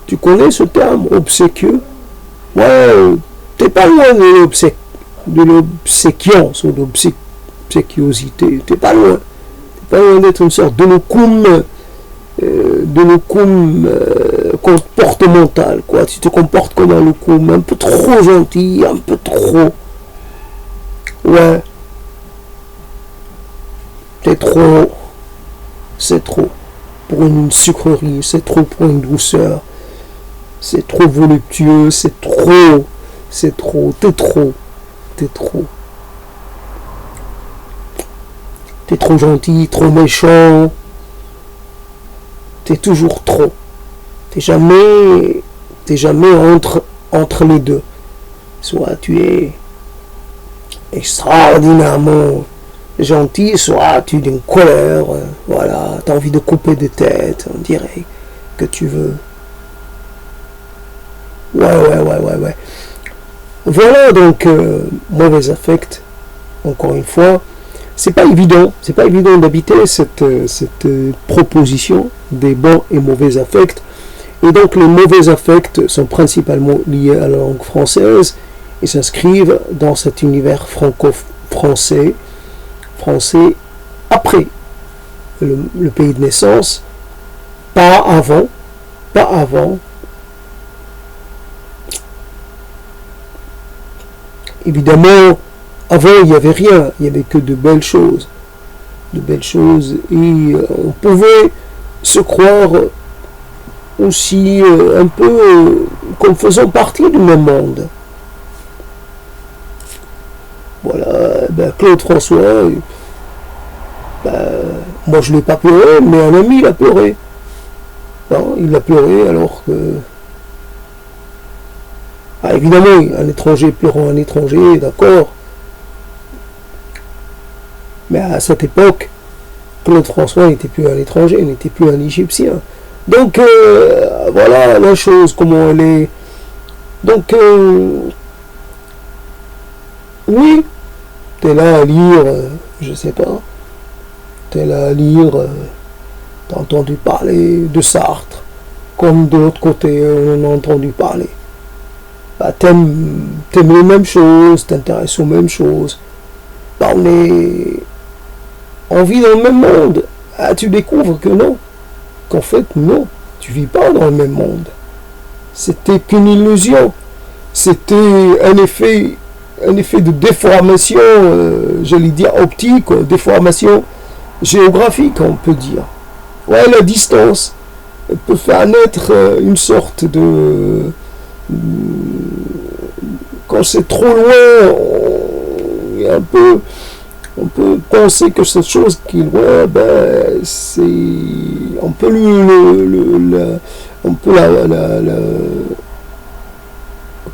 Tu connais ce terme, obséquieux? Ouais, t'es pas loin de l'obséquiance ou de l'obséquiosité, t'es pas loin. T'es pas loin d'être une sorte de loukoum comportemental, quoi. Tu te comportes comme un loukoum, un peu trop gentil, un peu trop. Ouais. C'est trop pour une sucrerie, c'est trop pour une douceur, c'est trop voluptueux, t'es trop. T'es trop gentil, trop méchant, t'es toujours trop. T'es jamais entre les deux. Soit tu es extraordinairement gentil, soit tu es d'une colère, voilà, t'as envie de couper des têtes, on dirait que tu veux. Ouais. Voilà donc mauvais affect, encore une fois. C'est pas évident d'habiter cette proposition des bons et mauvais affects. Et donc les mauvais affects sont principalement liés à la langue française et s'inscrivent dans cet univers franco-français après le pays de naissance, pas avant. Évidemment, avant il n'y avait rien, il n'y avait que de belles choses, et on pouvait se croire aussi un peu comme faisant partie du même monde. Voilà, Claude François, moi je ne l'ai pas pleuré, mais un ami l'a pleuré. Non, il l'a pleuré alors que... Ah, évidemment, un étranger pleurant un étranger, d'accord. Mais à cette époque, Claude François n'était plus un étranger, n'était plus un Égyptien. Donc, voilà la chose, comment elle est. Donc, oui, t'es là à lire, je sais pas, t'es là à lire, t'as entendu parler de Sartre, comme de l'autre côté, on en a entendu parler. Bah, t'aimes les mêmes choses, t'intéresses aux mêmes choses. Bah, on vit dans le même monde. Ah, tu découvres que non. Qu'en fait, non, tu vis pas dans le même monde. C'était qu'une illusion. C'était un effet de déformation, j'allais dire optique, déformation géographique, on peut dire. Ouais, la distance peut faire naître une sorte de... Quand c'est trop loin, on peut penser que cette chose qui est loin, c'est... On peut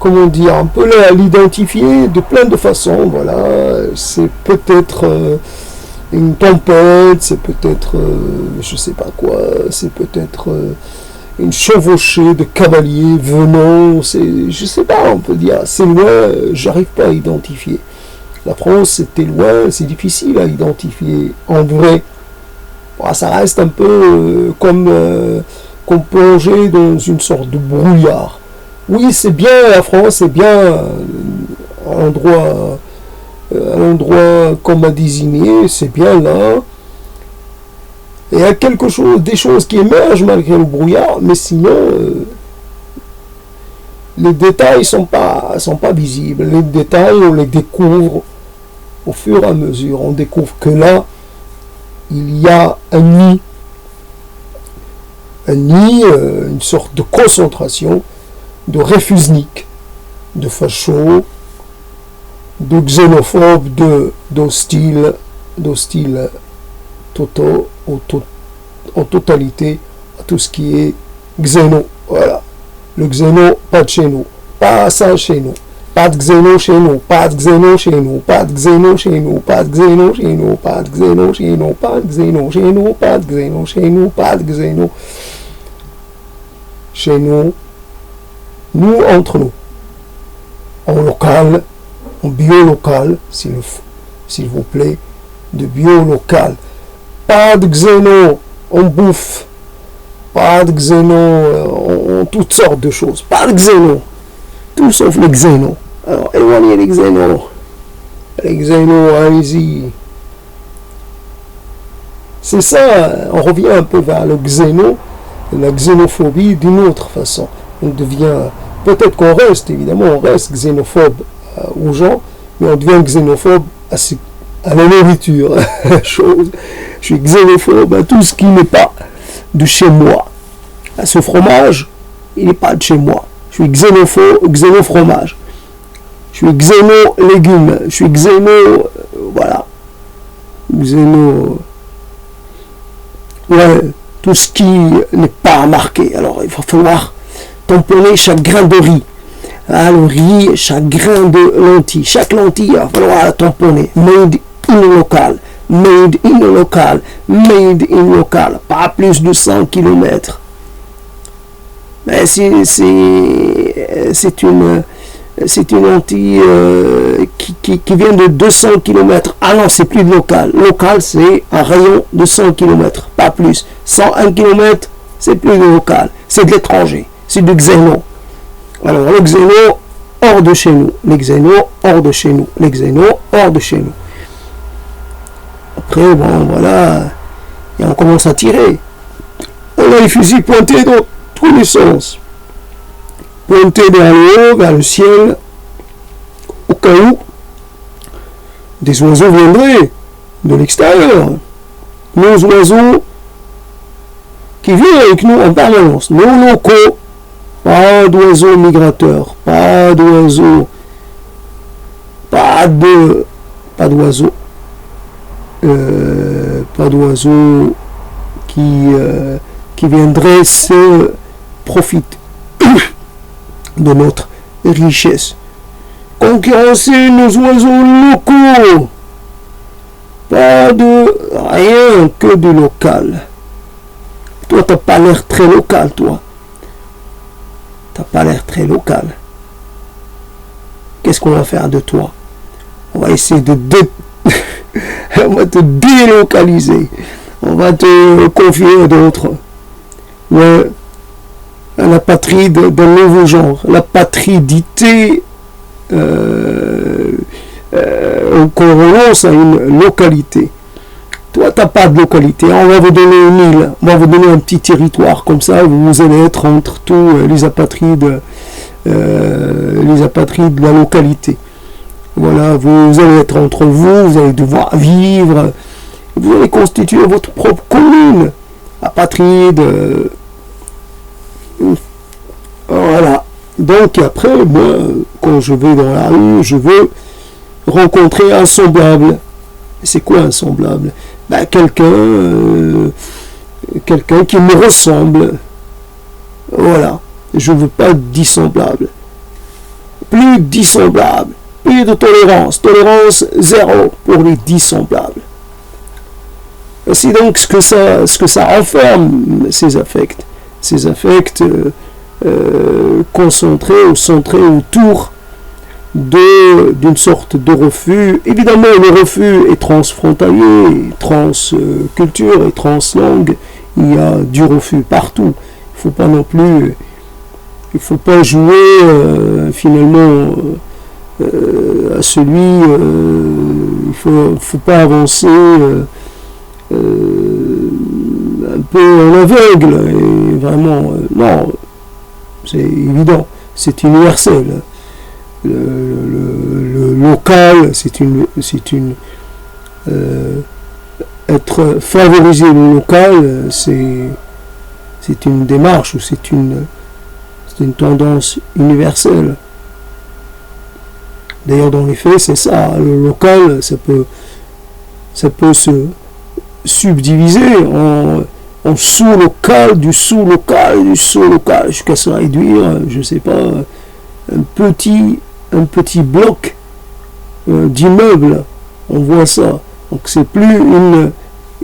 comment dire, on peut l'identifier de plein de façons. Voilà, c'est peut-être une tempête, c'est peut-être, je sais pas quoi, c'est peut-être une chevauchée de cavaliers venant, c'est, je sais pas, on peut dire, c'est loin, j'arrive pas à identifier. La France, c'était loin, c'est difficile à identifier. En vrai, ça reste un peu comme plonger dans une sorte de brouillard. Oui, c'est bien la France, c'est bien un endroit qu'on m'a désigné, c'est bien là. Et il y a quelque chose, des choses qui émergent malgré le brouillard, mais sinon, les détails sont pas visibles. Les détails, on les découvre au fur et à mesure. On découvre que là, il y a un nid, une sorte de concentration de réfusniques, de fachos, de xénophobes, d'hostiles totaux, en totalité à tout ce qui est xéno. Voilà. Le xéno, pas de chez nous. Pas ça chez nous. Pas de xéno chez nous. Pas de xéno chez nous. Pas de xéno chez nous. Pas de xéno chez nous. Pas de xéno chez nous. Pas de xéno chez nous. Pas de xéno chez nous. Pas de xéno chez nous. Nous entre nous. En local, en bio-local, s'il vous plaît, de bio-local. Pas de xéno en bouffe, pas de xéno en toutes sortes de choses, pas de xéno, tout sauf les xénos. Alors éloignez les xénos, allez-y. C'est ça, on revient un peu vers le xéno, la xénophobie d'une autre façon. On devient, peut-être qu'on reste, évidemment, on reste xénophobe aux gens, mais on devient xénophobe à la nourriture. Chose. Je suis xénophobe à tout ce qui n'est pas de chez moi. À ce fromage, il n'est pas de chez moi. Je suis xénofromage. Je suis xéno-légumes. Je suis voilà. Ouais, tout ce qui n'est pas marqué. Alors, il va falloir tamponner chaque grain de riz. Ah, le riz, chaque grain de lentille. Chaque lentille, il va falloir la tamponner. Made in local. Made in local. Made in local. Pas plus de 100 km. Mais c'est une lentille qui vient de 200 km. Ah non, c'est plus de local. Local, c'est un rayon de 100 km. Pas plus. 101 km, c'est plus de local. C'est de l'étranger. C'est du xéno. Alors, le xéno, hors de chez nous. Les xénos, hors de chez nous. Les xénos, hors de chez nous. Après, bon, voilà. Et on commence à tirer. On a les fusils pointés dans tous les sens. Pointés vers le haut, vers le ciel. Au cas où des oiseaux viendraient de l'extérieur. Nos oiseaux qui viennent avec nous en permanence. Nos locaux. Pas d'oiseaux migrateurs, pas d'oiseaux, pas d'oiseaux qui viendraient se profiter de notre richesse. Concurrencer nos oiseaux locaux, pas de rien que du local. Toi, t'as pas l'air très local, toi. T'as pas l'air très local. Qu'est-ce qu'on va faire de toi? On va essayer on va te délocaliser. On va te confier à d'autres. Ouais. La patrie d'un nouveau genre. La patridité qu'on renonce à une localité. Toi, t'as pas de localité. On va vous donner une île. On va vous donner un petit territoire comme ça. Vous allez être entre tous les apatrides de la localité. Voilà, vous allez être entre vous. Vous allez devoir vivre. Vous allez constituer votre propre commune. Apatride. Voilà. Donc après, moi, quand je vais dans la rue, je veux rencontrer un semblable. C'est quoi un semblable? Ben, quelqu'un qui me ressemble. Voilà. Je ne veux pas de dissemblable. plus de dissemblables, plus de tolérance, tolérance zéro pour les dissemblables. Voici donc ce que ça renferme, ces affects concentrés ou centrés autour d'une sorte de refus. Évidemment, le refus est transfrontalier, transculture et translangue. Il y a du refus partout. Il ne faut pas jouer finalement à celui. Il faut pas avancer un peu en aveugle. Et vraiment, non, c'est évident, c'est universel. Le local, être favoriser le local, c'est une démarche ou c'est une tendance universelle. D'ailleurs, dans les faits, c'est ça. Le local, ça peut se subdiviser en sous-local, du sous-local, du sous-local, jusqu'à se réduire, je sais pas, un petit bloc d'immeubles. On voit ça. Donc c'est plus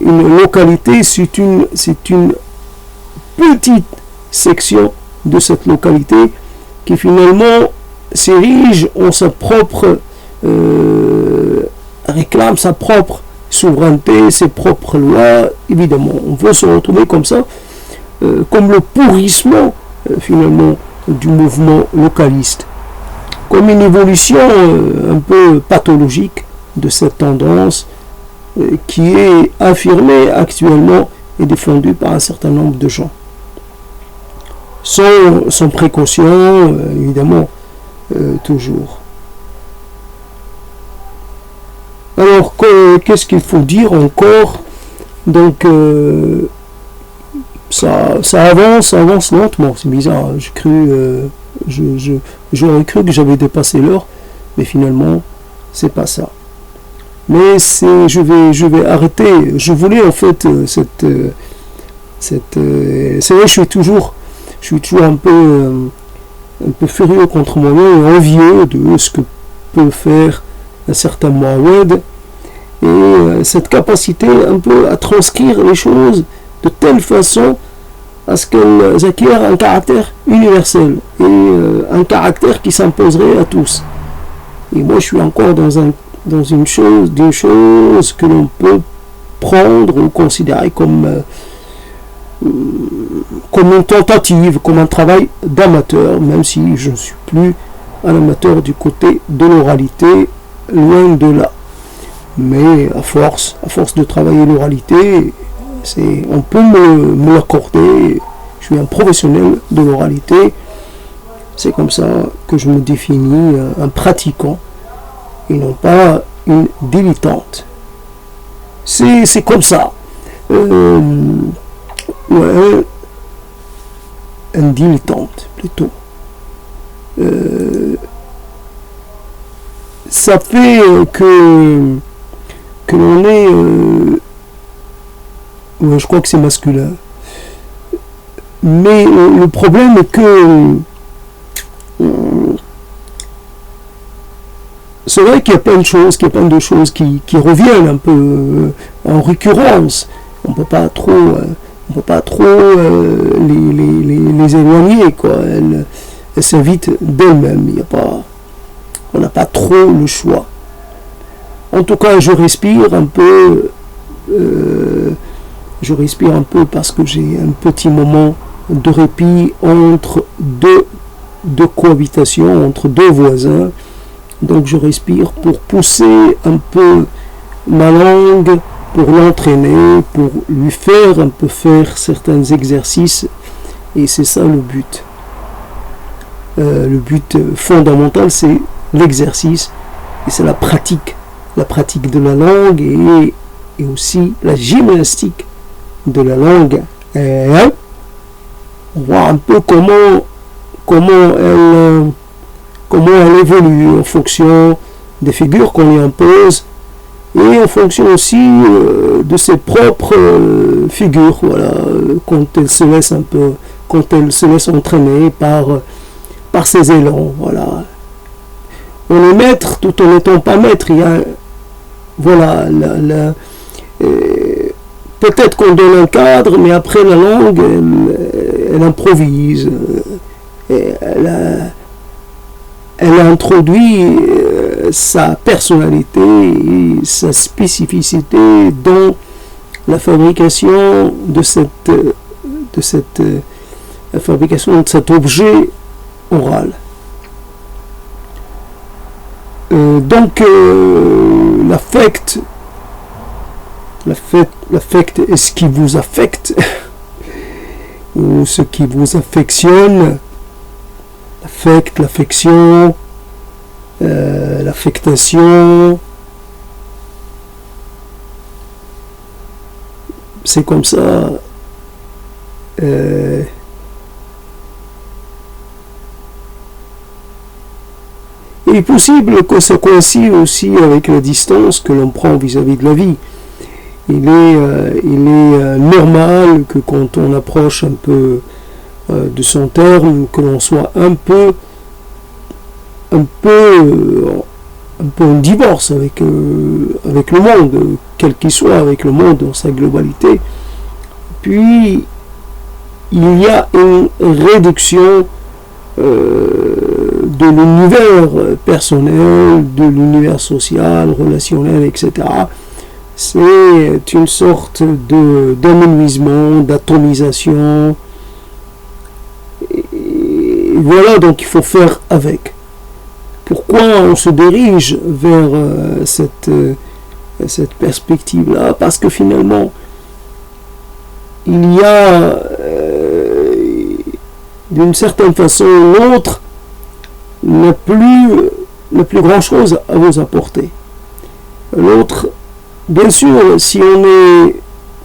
une localité, c'est une petite section de cette localité qui finalement s'érige en sa propre réclame sa propre souveraineté, ses propres lois. Évidemment, on veut se retrouver comme ça, comme le pourrissement finalement du mouvement localiste, comme une évolution un peu pathologique de cette tendance qui est affirmée actuellement et défendue par un certain nombre de gens. Sans précaution, évidemment, toujours. Alors, qu'est-ce qu'il faut dire encore? Donc, ça avance lentement, c'est bizarre. J'aurais cru que j'avais dépassé l'heure, mais finalement, c'est pas ça. Mais je vais arrêter. Je voulais en fait c'est vrai, je suis toujours un peu furieux contre moi-même, envieux de ce que peut faire un certain Mohamed, et cette capacité un peu à transcrire les choses de telle façon à ce qu'elles acquièrent un caractère universel et un caractère qui s'imposerait à tous. Et moi je suis encore dans une chose que l'on peut prendre ou considérer comme une tentative, comme un travail d'amateur, même si je ne suis plus un amateur du côté de l'oralité, loin de là. Mais à force de travailler l'oralité, on peut me l'accorder. Je suis un professionnel de l'oralité. C'est comme ça que je me définis, un pratiquant et non pas une dilettante. C'est comme ça. Ouais, un dilettante plutôt. Ça fait que l'on est... ouais, je crois que c'est masculin. Mais le problème est que c'est vrai qu'il y a plein de choses qui reviennent un peu en récurrence. On peut pas trop les éloigner, quoi. Elles s'invitent d'elles-mêmes. On n'a pas trop le choix. En tout cas, je respire un peu parce que j'ai un petit moment de répit entre deux cohabitations, entre deux voisins. Donc je respire pour pousser un peu ma langue, pour l'entraîner, pour lui faire un peu faire certains exercices. Et c'est ça le but. Le but fondamental, c'est l'exercice et c'est la pratique de la langue et aussi la gymnastique de la langue. Et on voit un peu comment elle évolue en fonction des figures qu'on lui impose et en fonction aussi de ses propres figures, voilà, quand elle se laisse entraîner par ses élans, voilà. on est maître tout en n'étant pas maître. Il y a, voilà, peut-être qu'on donne un cadre, mais après la langue, elle improvise. Elle introduit sa personnalité et sa spécificité dans la fabrication de la fabrication de cet objet oral. Donc l'affect est ce qui vous affecte ou ce qui vous affectionne. L'affect, l'affection, l'affectation, c'est comme ça. Il est possible que ça coïncide aussi avec la distance que l'on prend vis-à-vis de la vie. Il est normal que quand on approche un peu de son terme, que l'on soit un peu en divorce avec le monde, quel qu'il soit, avec le monde dans sa globalité. Puis, il y a une réduction de l'univers personnel, de l'univers social, relationnel, etc. C'est une sorte d'amenuisement, d'atomisation. Et voilà, donc il faut faire avec. Pourquoi on se dirige vers cette perspective-là? Parce que finalement, il y a d'une certaine façon l'autre n'a plus grand-chose à vous apporter. L'autre, bien sûr, si on est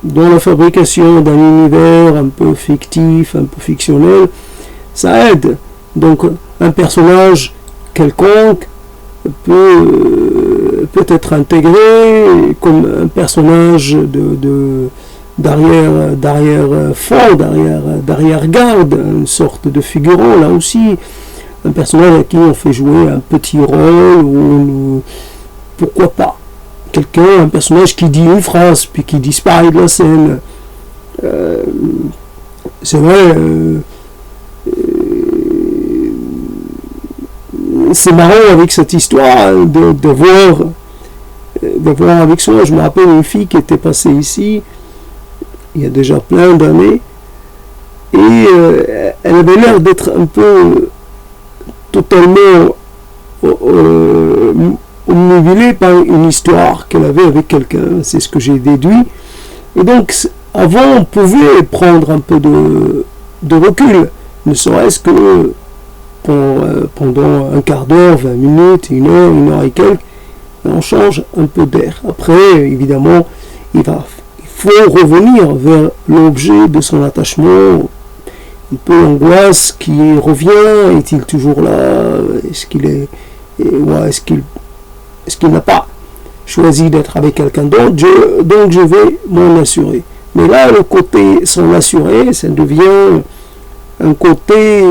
dans la fabrication d'un univers un peu fictif, un peu fictionnel, ça aide. Donc un personnage quelconque peut être intégré comme un personnage d'arrière-fond, d'arrière-garde, une sorte de figurant là aussi, un personnage à qui on fait jouer un petit rôle, ou pourquoi pas un personnage qui dit une phrase puis qui disparaît de la scène. C'est vrai, c'est marrant avec cette histoire de voir avec soi. Je me rappelle une fille qui était passée ici il y a déjà plein d'années, et elle avait l'air d'être un peu totalement omnibulée par une histoire qu'elle avait avec quelqu'un. C'est ce que j'ai déduit. Et donc avant on pouvait prendre un peu de recul, ne serait-ce que pendant un quart d'heure, 20 minutes, une heure et quelques, on change un peu d'air. Après, évidemment, il faut revenir vers l'objet de son attachement, un peu l'angoisse qui revient. Est-il toujours là? Est-ce qu'il n'a pas choisi d'être avec quelqu'un d'autre? Donc je vais m'en assurer. Mais là, le côté s'en assurer, ça devient un côté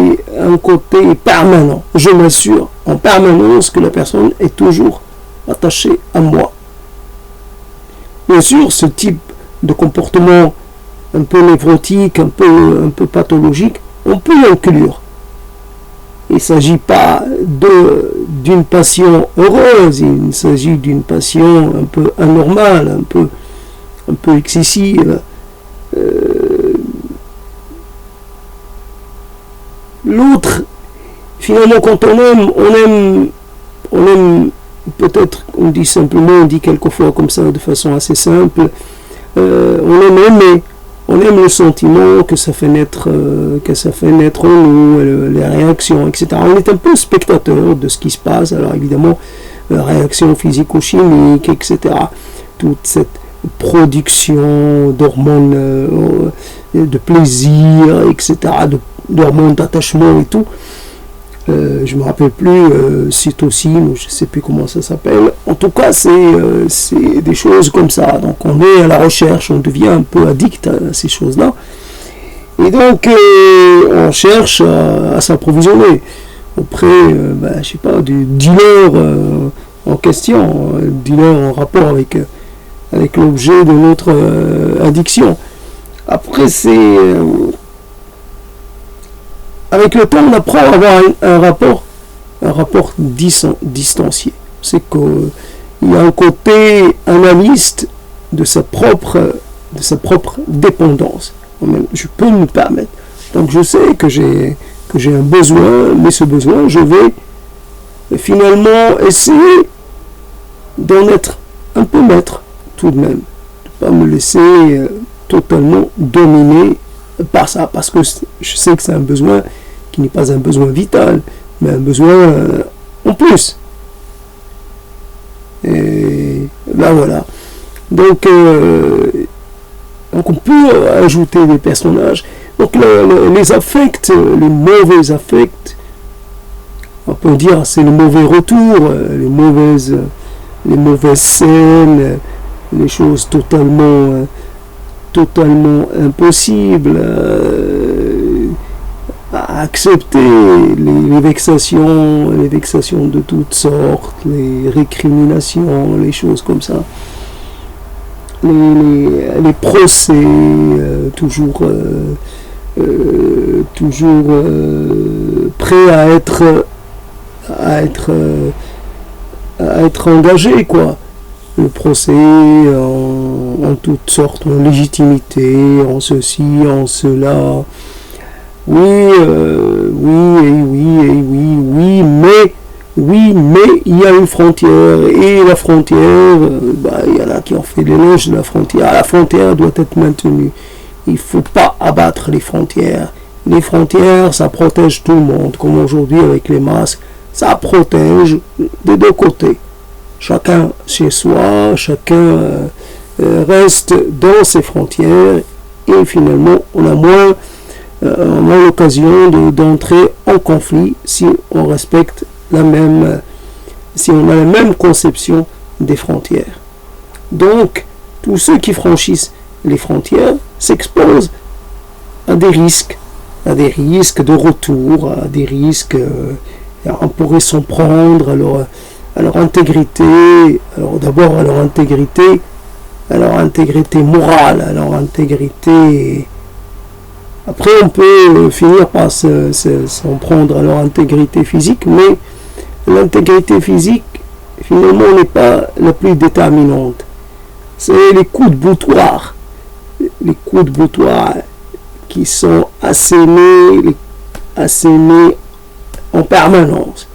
permanent. Je m'assure en permanence que la personne est toujours attachée à moi. Bien sûr, ce type de comportement un peu névrotique, un peu pathologique, on peut l'inclure. Il ne s'agit pas d'une passion heureuse, il s'agit d'une passion un peu anormale, un peu excessive. L'autre, finalement, quand on aime peut-être, on dit quelquefois comme ça de façon assez simple, on aime aimer, on aime le sentiment que ça fait naître en nous, les réactions, etc. On est un peu spectateur de ce qui se passe. Alors évidemment, réactions physico-chimiques, etc. Toute cette production d'hormones de plaisir, etc., d'hormones d'attachement et tout. Je me rappelle plus, cytocine, je ne sais plus comment ça s'appelle. En tout cas, c'est des choses comme ça. Donc on est à la recherche, on devient un peu addict à ces choses-là. Et donc on cherche à s'approvisionner. auprès, je sais pas, du dealer en question, dealer en rapport avec l'objet de notre addiction. Après, avec le temps, on apprend à avoir un rapport distancié. C'est qu'il y a un côté analyste de sa propre dépendance. Je peux me permettre. Donc je sais que j'ai un besoin, mais ce besoin, je vais finalement essayer d'en être un peu maître tout de même. De ne pas me laisser totalement dominer par ça, parce que je sais que c'est un besoin qui n'est pas un besoin vital, mais un besoin en plus. Et là voilà. Donc on peut ajouter des personnages. Donc les affects, les mauvais affects, on peut dire c'est le mauvais retour, les mauvaises scènes, les choses totalement impossibles à accepter, les vexations de toutes sortes, les récriminations, les choses comme ça. Les procès, toujours prêts à être engagés, quoi. Le procès en toutes sortes, en légitimité, en ceci, en cela. Oui, mais il y a une frontière, et la frontière, il y en a qui ont fait l'éloge de la frontière. La frontière doit être maintenue. Il ne faut pas abattre les frontières. Les frontières, ça protège tout le monde, comme aujourd'hui avec les masques. Ça protège des deux côtés. Chacun chez soi, chacun reste dans ses frontières, et finalement, on a l'occasion d'entrer en conflit si on respecte si on a la même conception des frontières. Donc, tous ceux qui franchissent les frontières s'exposent à des risques de retour, à des risques, on pourrait s'en prendre à leur intégrité, alors d'abord à leur intégrité morale, à leur intégrité. Après, on peut finir par s'en prendre à leur intégrité physique, mais l'intégrité physique, finalement, n'est pas la plus déterminante. C'est les coups de boutoir. Les coups de boutoir qui sont assénés en permanence.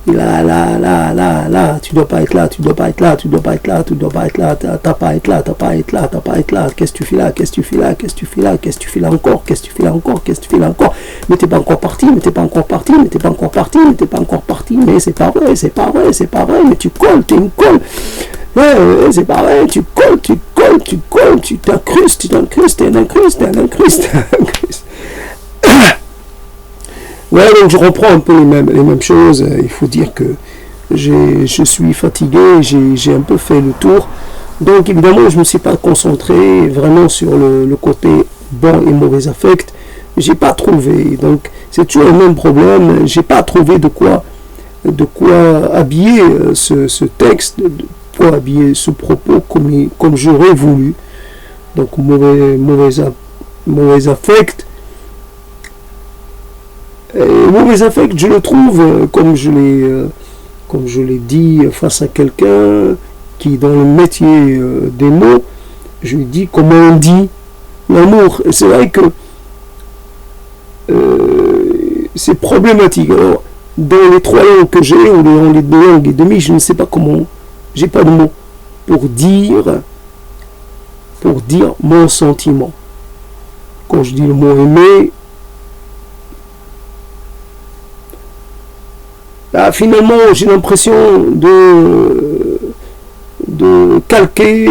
Là, tu dois pas être là, tu dois pas être là, tu dois pas être là, tu dois pas être là, t'as pas être là, t'as pas être là, t'as pas être là, qu'est-ce que tu fais là, qu'est-ce que tu fais là, qu'est-ce que tu fais là, qu'est-ce que tu fais là encore, qu'est-ce que tu fais là encore, qu'est-ce que tu fais là encore, mais t'es pas encore parti, mais t'es pas encore parti, mais t'es pas encore parti, mais t'es pas encore parti, mais c'est pas vrai, c'est pas vrai, c'est pas vrai, mais tu colles, t'es une colle. Ouais, c'est pas vrai, tu colles, tu t'incrustes, Ouais, donc je reprends un peu les mêmes choses. Il faut dire que je suis fatigué, j'ai un peu fait le tour. Donc évidemment, je ne me suis pas concentré vraiment sur le côté bon et mauvais affect. J'ai pas trouvé. Donc c'est toujours le même problème. J'ai pas trouvé de quoi habiller ce texte, de quoi habiller ce propos comme j'aurais voulu. Donc mauvais affect. Mauvais affect, je le trouve, comme je l'ai dit face à quelqu'un qui, dans le métier des mots, je lui dis comment on dit l'amour. Et c'est vrai que c'est problématique. Alors, dans les 3 langues que j'ai, ou dans les 2 langues et demie, je ne sais pas comment, j'ai pas de mots pour dire mon sentiment. Quand je dis le mot aimer, finalement, j'ai l'impression de calquer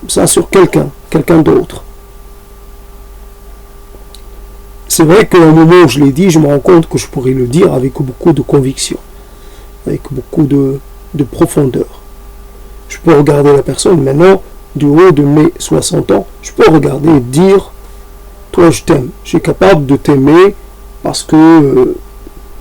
ça sur quelqu'un d'autre. C'est vrai qu'à un moment où je l'ai dit, je me rends compte que je pourrais le dire avec beaucoup de conviction, avec beaucoup de profondeur. Je peux regarder la personne maintenant, du haut de mes 60 ans, je peux regarder et dire, toi je t'aime, je suis capable de t'aimer parce que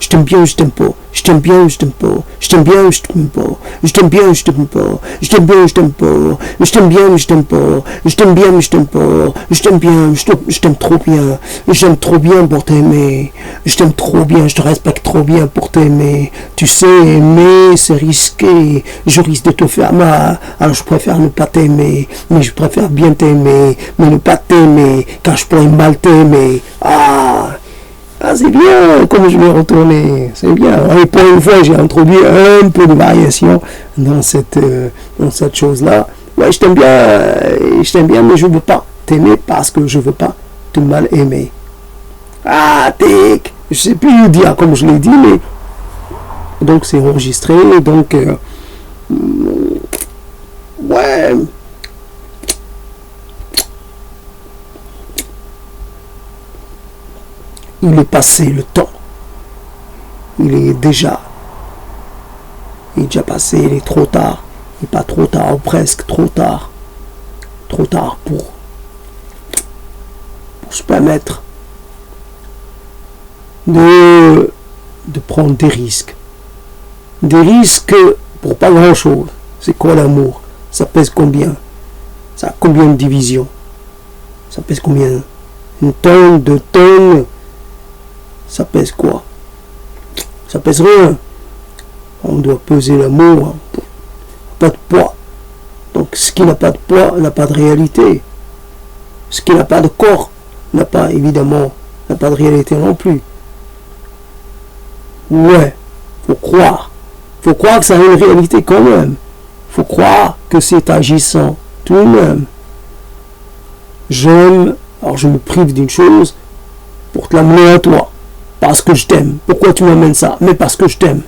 Je t'aime bien ou je t'aime pas. Je t'aime bien ou je t'aime pas. Je t'aime bien ou je t'aime pas. Je t'aime bien ou je t'aime pas. Je t'aime bien ou je t'aime pas. Je t'aime bien ou je t'aime pas. Je t'aime bien ou je t'aime pas. Je t'aime bien, je t'aime trop bien. J'aime trop bien pour t'aimer. Je t'aime trop bien, je te respecte trop bien pour t'aimer. Tu sais, aimer, c'est risqué. Je risque de te faire mal. Alors je préfère ne pas t'aimer. Mais je préfère bien t'aimer. Mais ne pas t'aimer. Car je pourrais mal t'aimer. Ah, c'est bien, comme je vais retourner, c'est bien. Et pour une fois, j'ai introduit un peu de variation dans cette chose-là. Ouais, je t'aime bien, mais je ne veux pas t'aimer parce que je ne veux pas te mal aimer. Ah, tic, je sais plus le dire comme je l'ai dit, mais donc c'est enregistré, donc ouais. Il est passé le temps. Il est déjà passé, il est trop tard. Il n'est pas trop tard, ou presque trop tard. Trop tard pour se permettre de prendre des risques. Des risques pour pas grand chose. C'est quoi l'amour? Ça pèse combien? Ça a combien de divisions? Ça pèse combien? Une tonne, 2 tonnes? Ça pèse quoi? Ça pèse rien. On doit peser l'amour. Pas de poids. Donc ce qui n'a pas de poids n'a pas de réalité. Ce qui n'a pas de corps n'a pas de réalité non plus. Ouais, faut croire. Faut croire que ça a une réalité quand même. Faut croire que c'est agissant tout de même. J'aime, alors je me prive d'une chose pour te l'amener à toi. Parce que je t'aime. Pourquoi tu m'amènes ça? Mais parce que je t'aime.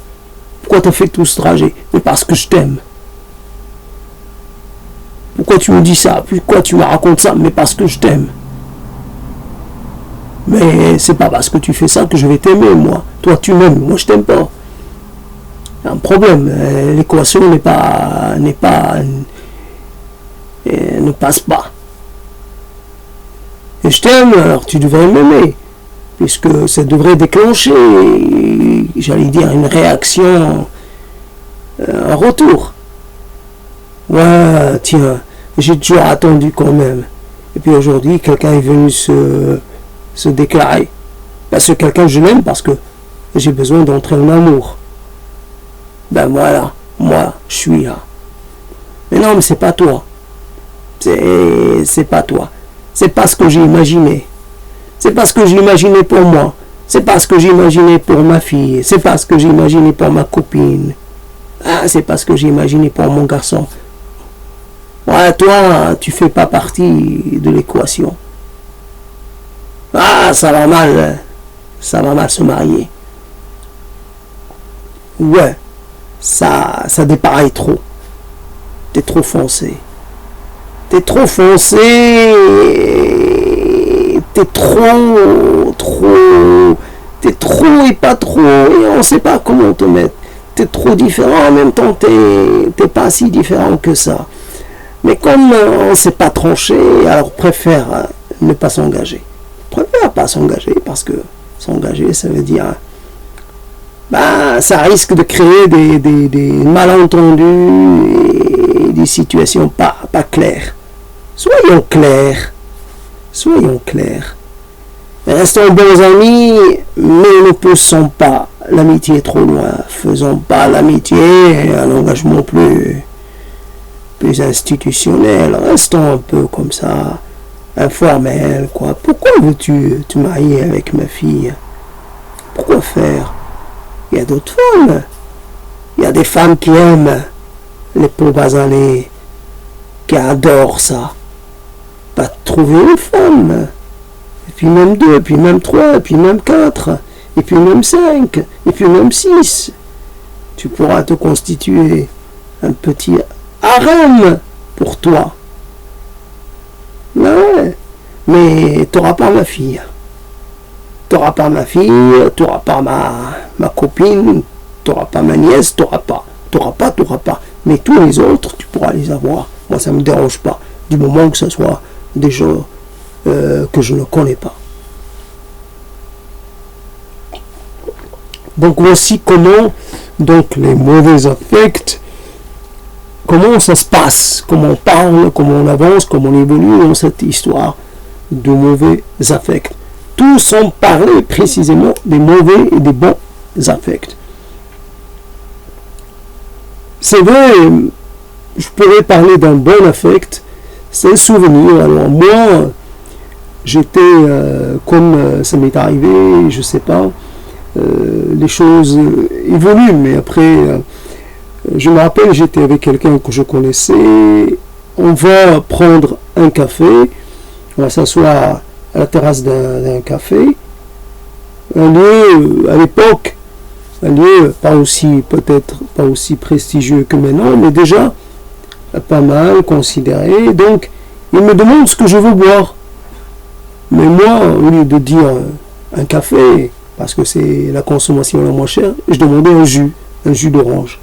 Pourquoi tu as fait tout ce trajet? Mais parce que je t'aime. Pourquoi tu me dis ça? Pourquoi tu me racontes ça? Mais parce que je t'aime. Mais c'est pas parce que tu fais ça que je vais t'aimer, moi. Toi, tu m'aimes, moi je t'aime pas. Il y a un problème. L'équation ne passe pas. Et je t'aime, alors tu devrais m'aimer. Puisque ça devrait déclencher, j'allais dire, une réaction, un retour. Ouais, tiens, j'ai toujours attendu quand même. Et puis aujourd'hui, quelqu'un est venu se déclarer. Ben, ce quelqu'un, je l'aime parce que j'ai besoin d'entrer en amour. Ben voilà, moi, je suis là. Mais non, mais c'est pas toi. C'est pas toi. C'est pas ce que j'ai imaginé. C'est pas ce que j'imaginais pour moi. C'est pas ce que j'imaginais pour ma fille. C'est pas ce que j'imaginais pour ma copine. Ah, c'est pas ce que j'imaginais pour mon garçon. Ouais, toi, tu fais pas partie de l'équation. Ah, ça va mal se marier. Ouais, ça dépareille trop. T'es trop foncé. T'es trop et pas trop, et on sait pas comment te mettre. T'es trop différent, en même temps t'es pas si différent que ça. Mais comme on sait pas trancher, alors préfère ne pas s'engager. Préfère pas s'engager, parce que s'engager, ça veut dire, ça risque de créer des malentendus et des situations pas claires. Soyons clairs. Restons bons amis, mais ne poussons pas l'amitié trop loin. Faisons pas l'amitié un engagement plus institutionnel. Restons un peu comme ça, informel, quoi. Pourquoi veux-tu te marier avec ma fille? Pourquoi faire? Il y a d'autres femmes. Il y a des femmes qui aiment les peaux basanées, qui adorent ça. Pas trouver une femme. Et puis même 2, et puis même 3, et puis même 4, et puis même 5, et puis même 6. Tu pourras te constituer un petit harem pour toi. Ouais. Mais tu n'auras pas ma fille. Tu n'auras pas ma fille, tu n'auras pas ma copine, tu n'auras pas ma nièce, tu n'auras pas. Mais tous les autres, tu pourras les avoir. Moi, ça ne me dérange pas. Du moment que ce soit des gens que je ne connais pas. Donc voici comment donc les mauvais affects, comment ça se passe, comment on parle, comment on avance, comment on évolue dans cette histoire de mauvais affects. Tous sont parlés précisément des mauvais et des bons affects. C'est vrai, je pourrais parler d'un bon affect, c'est un souvenir. Alors moi, j'étais, comme ça m'est arrivé, je sais pas, les choses évoluent, mais après, je me rappelle, j'étais avec quelqu'un que je connaissais, on va prendre un café, on va s'asseoir à la terrasse d'un café, un lieu, à l'époque, un lieu peut-être pas aussi prestigieux que maintenant, mais déjà pas mal considéré. Donc, il me demande ce que je veux boire. Mais moi, au lieu de dire un café, parce que c'est la consommation la moins chère, je demandais un jus d'orange.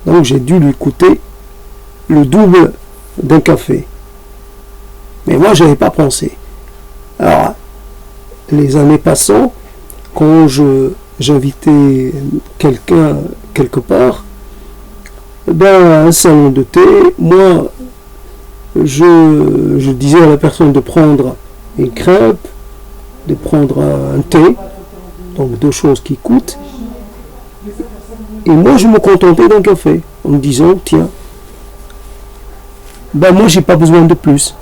Donc, j'ai dû lui coûter le double d'un café. Mais moi, je n'avais pas pensé. Alors, les années passant, quand j'invitais quelqu'un quelque part, dans un salon de thé, moi, je disais à la personne de prendre une crêpe, de prendre un thé, donc deux choses qui coûtent, et moi je me contentais d'un café, en me disant, tiens, moi j'ai pas besoin de plus.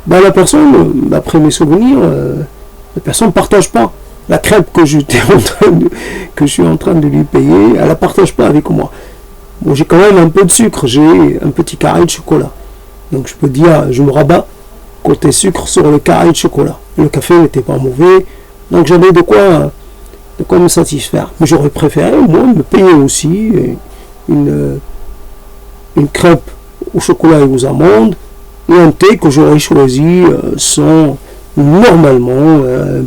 La personne, d'après mes souvenirs, la personne ne partage pas. La crêpe que je suis en train de lui payer, elle ne la partage pas avec moi. Bon, j'ai quand même un peu de sucre, j'ai un petit carré de chocolat. Donc je peux dire, je me rabats côté sucre sur le carré de chocolat. Le café n'était pas mauvais, donc j'avais de quoi me satisfaire. Mais j'aurais préféré au moins me payer aussi une crêpe au chocolat et aux amandes, et un thé que j'aurais choisi sans... normalement,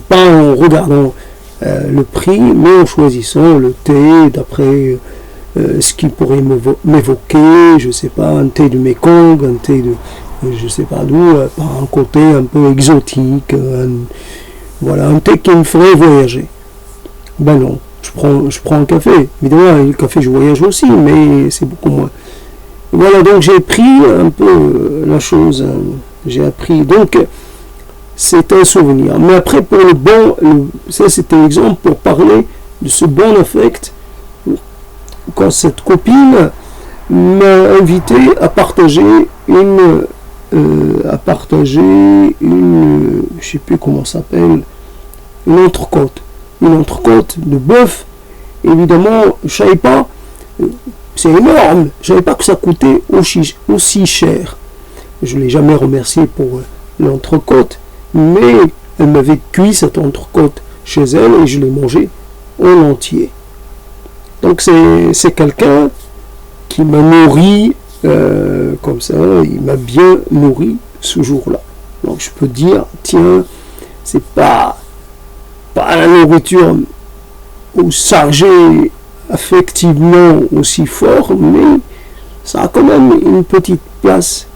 pas en regardant le prix, mais en choisissant le thé d'après ce qui pourrait m'évoquer, je sais pas, un thé du Mekong, un thé de je sais pas d'où, par un côté un peu exotique, voilà, un thé qui me ferait voyager. Non, je prends un café, évidemment, le café je voyage aussi, mais c'est beaucoup moins. Voilà, donc j'ai pris un peu la chose, j'ai appris, donc c'est un souvenir. Mais après, pour le bon, ça c'était l'exemple pour parler de ce bon affect, quand cette copine m'a invité à partager une, je sais plus comment ça s'appelle, une entrecôte de bœuf. Évidemment, je savais pas, c'est énorme, je savais pas que ça coûtait aussi cher. Je l'ai jamais remercié pour l'entrecôte, mais elle m'avait cuit cette entrecôte chez elle et je l'ai mangé en entier. Donc c'est quelqu'un qui m'a nourri comme ça, il m'a bien nourri ce jour-là. Donc je peux dire, tiens, c'est pas la nourriture ou chargée affectivement aussi fort, mais ça a quand même une petite place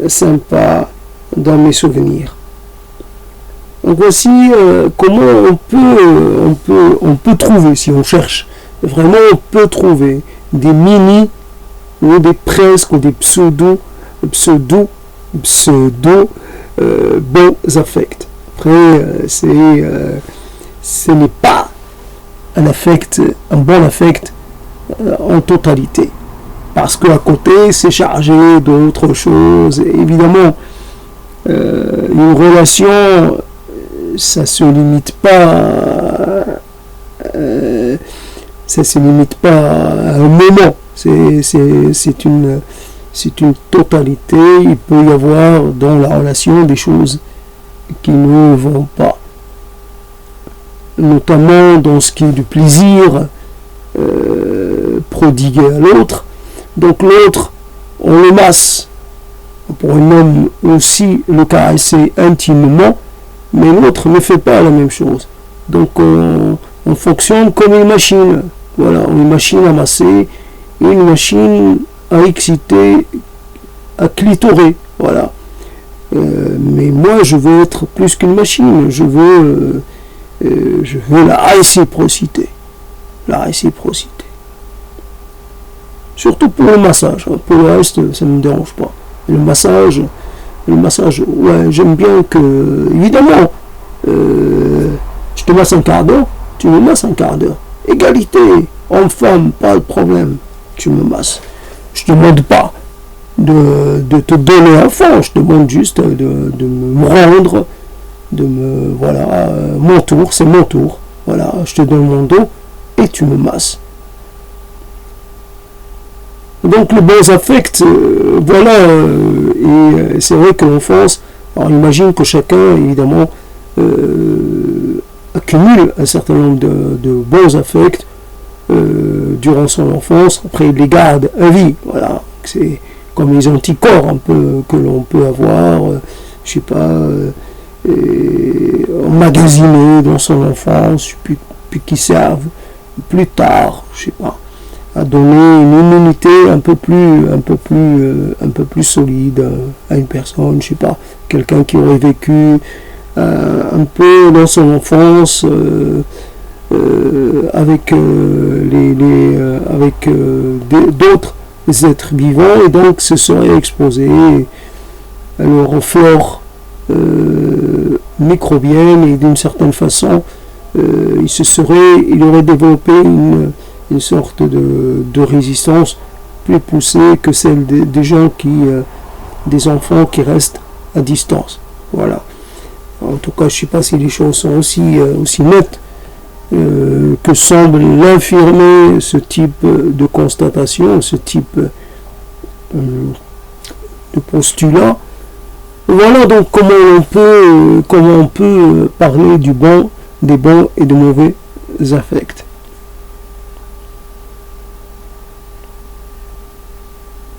sympa dans mes souvenirs. Donc voici comment on peut trouver, si on cherche, vraiment on peut trouver des mini ou des presque ou des pseudo bons affects. Après, ce n'est pas un bon affect en totalité. Parce qu'à côté, c'est chargé d'autres choses. Évidemment, une relation, ça se limite pas à un moment. C'est une totalité. Il peut y avoir dans la relation des choses qui ne vont pas, notamment dans ce qui est du plaisir prodigué à l'autre. Donc l'autre, on le masse, pour un homme aussi le caresser intimement, mais l'autre ne fait pas la même chose. Donc on fonctionne comme une machine. Voilà, une machine à masser, une machine à exciter, à clitorer. Voilà. Mais moi, je veux être plus qu'une machine. Je veux Je veux la réciprocité. La réciprocité. Surtout pour le massage. Pour le reste, ça ne me dérange pas. Le massage, ouais, j'aime bien que, évidemment, je te masse un quart d'heure, tu me masses un quart d'heure. Égalité, homme-femme, pas de problème. Tu me masses. Je ne demande pas de te donner un fond, je demande juste de me rendre, voilà, mon tour, c'est mon tour. Voilà, je te donne mon dos et tu me masses. Donc les bons affects, voilà, et c'est vrai que l'enfance, alors imagine que chacun, évidemment, accumule un certain nombre de bons affects durant son enfance, après il les garde à vie, voilà, c'est comme les anticorps un peu que l'on peut avoir, je sais pas, emmagasinés dans son enfance, puis qui servent plus tard, je sais pas, à donner une immunité un peu plus solide à une personne, je sais pas, quelqu'un qui aurait vécu un peu dans son enfance avec d'autres êtres vivants et donc se serait exposé à leur flore microbienne et d'une certaine façon il aurait développé une sorte de résistance plus poussée que celle des gens des enfants qui restent à distance. Voilà. En tout cas, je ne sais pas si les choses sont aussi nettes que semble l'infirmer ce type de constatation, ce type de postulat. Voilà donc comment on peut parler des bons et de mauvais affects.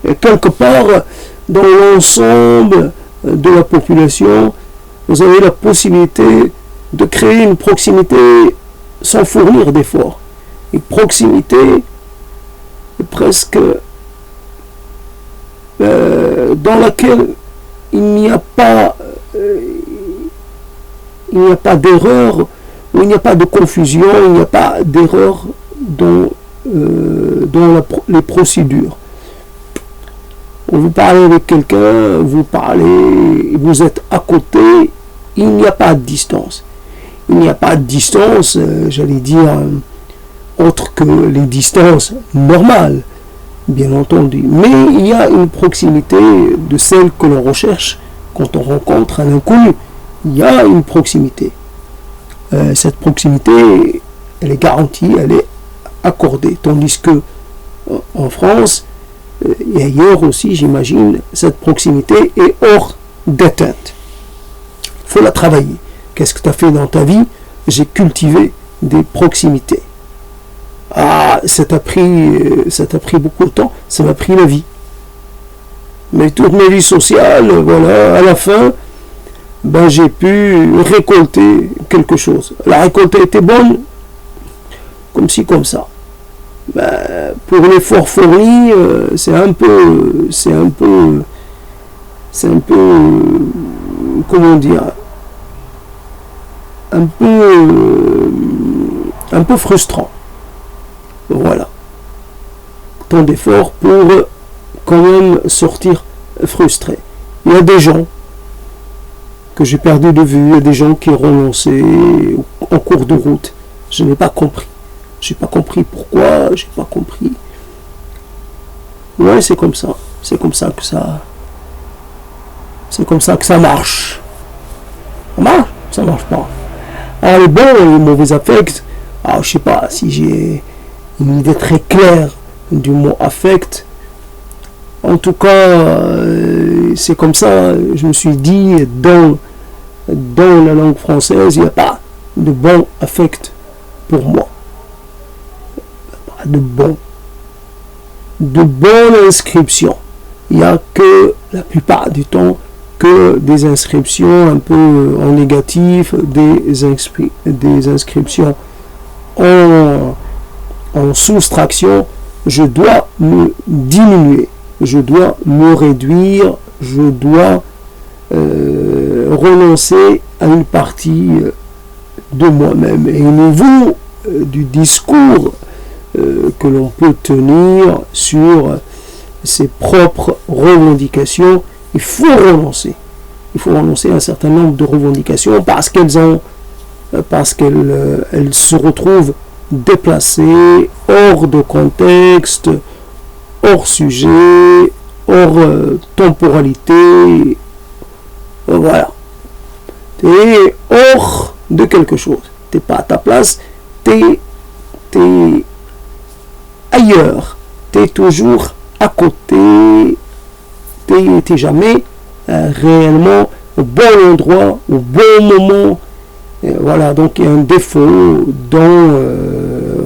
Et quelque part, dans l'ensemble de la population, vous avez la possibilité de créer une proximité sans fournir d'efforts. Une proximité presque dans laquelle il n'y a pas d'erreur, où il n'y a pas de confusion, il n'y a pas d'erreur dans les procédures. Vous parlez avec quelqu'un, vous êtes à côté, il n'y a pas de distance. Il n'y a pas de distance, j'allais dire, autre que les distances normales, bien entendu. Mais il y a une proximité de celle que l'on recherche quand on rencontre un inconnu. Il y a une proximité. Cette proximité, elle est garantie, elle est accordée. Tandis que en France, et ailleurs aussi, j'imagine, cette proximité est hors d'atteinte. Il faut la travailler. Qu'est-ce que tu as fait dans ta vie? J'ai cultivé des proximités. Ah, ça t'a pris beaucoup de temps, ça m'a pris la vie. Mais toute ma vie sociale, voilà, à la fin, j'ai pu récolter quelque chose. La récolte a été bonne, comme ci, comme ça. Pour l'effort fourni, c'est un peu, comment dire, un peu frustrant. Voilà. Tant d'efforts pour quand même sortir frustré. Il y a des gens que j'ai perdu de vue, il y a des gens qui ont renoncé en cours de route. Je n'ai pas compris. J'ai pas compris pourquoi, j'ai pas compris. Ouais, c'est comme ça. C'est comme ça que ça marche. Ça marche? Ça marche pas. Alors les bons et les mauvais affects, alors je sais pas si j'ai une idée très claire du mot affect. En tout cas, c'est comme ça, je me suis dit, dans la langue française, il n'y a pas de bon affect pour moi. De bonne inscription. Il n'y a que la plupart du temps que des inscriptions un peu en négatif, des inscriptions en soustraction. Je dois me diminuer, je dois me réduire, je dois renoncer à une partie de moi-même. Et au niveau du discours que l'on peut tenir sur ses propres revendications, il faut renoncer. Il faut renoncer à un certain nombre de revendications parce qu'elles se retrouvent déplacées, hors de contexte, hors sujet, hors temporalité. Voilà. Tu es hors de quelque chose. Tu n'es pas à ta place, tu es ailleurs. Tu es toujours à côté. Tu n'es jamais réellement au bon endroit, au bon moment. Et voilà, donc il y a un défaut dans...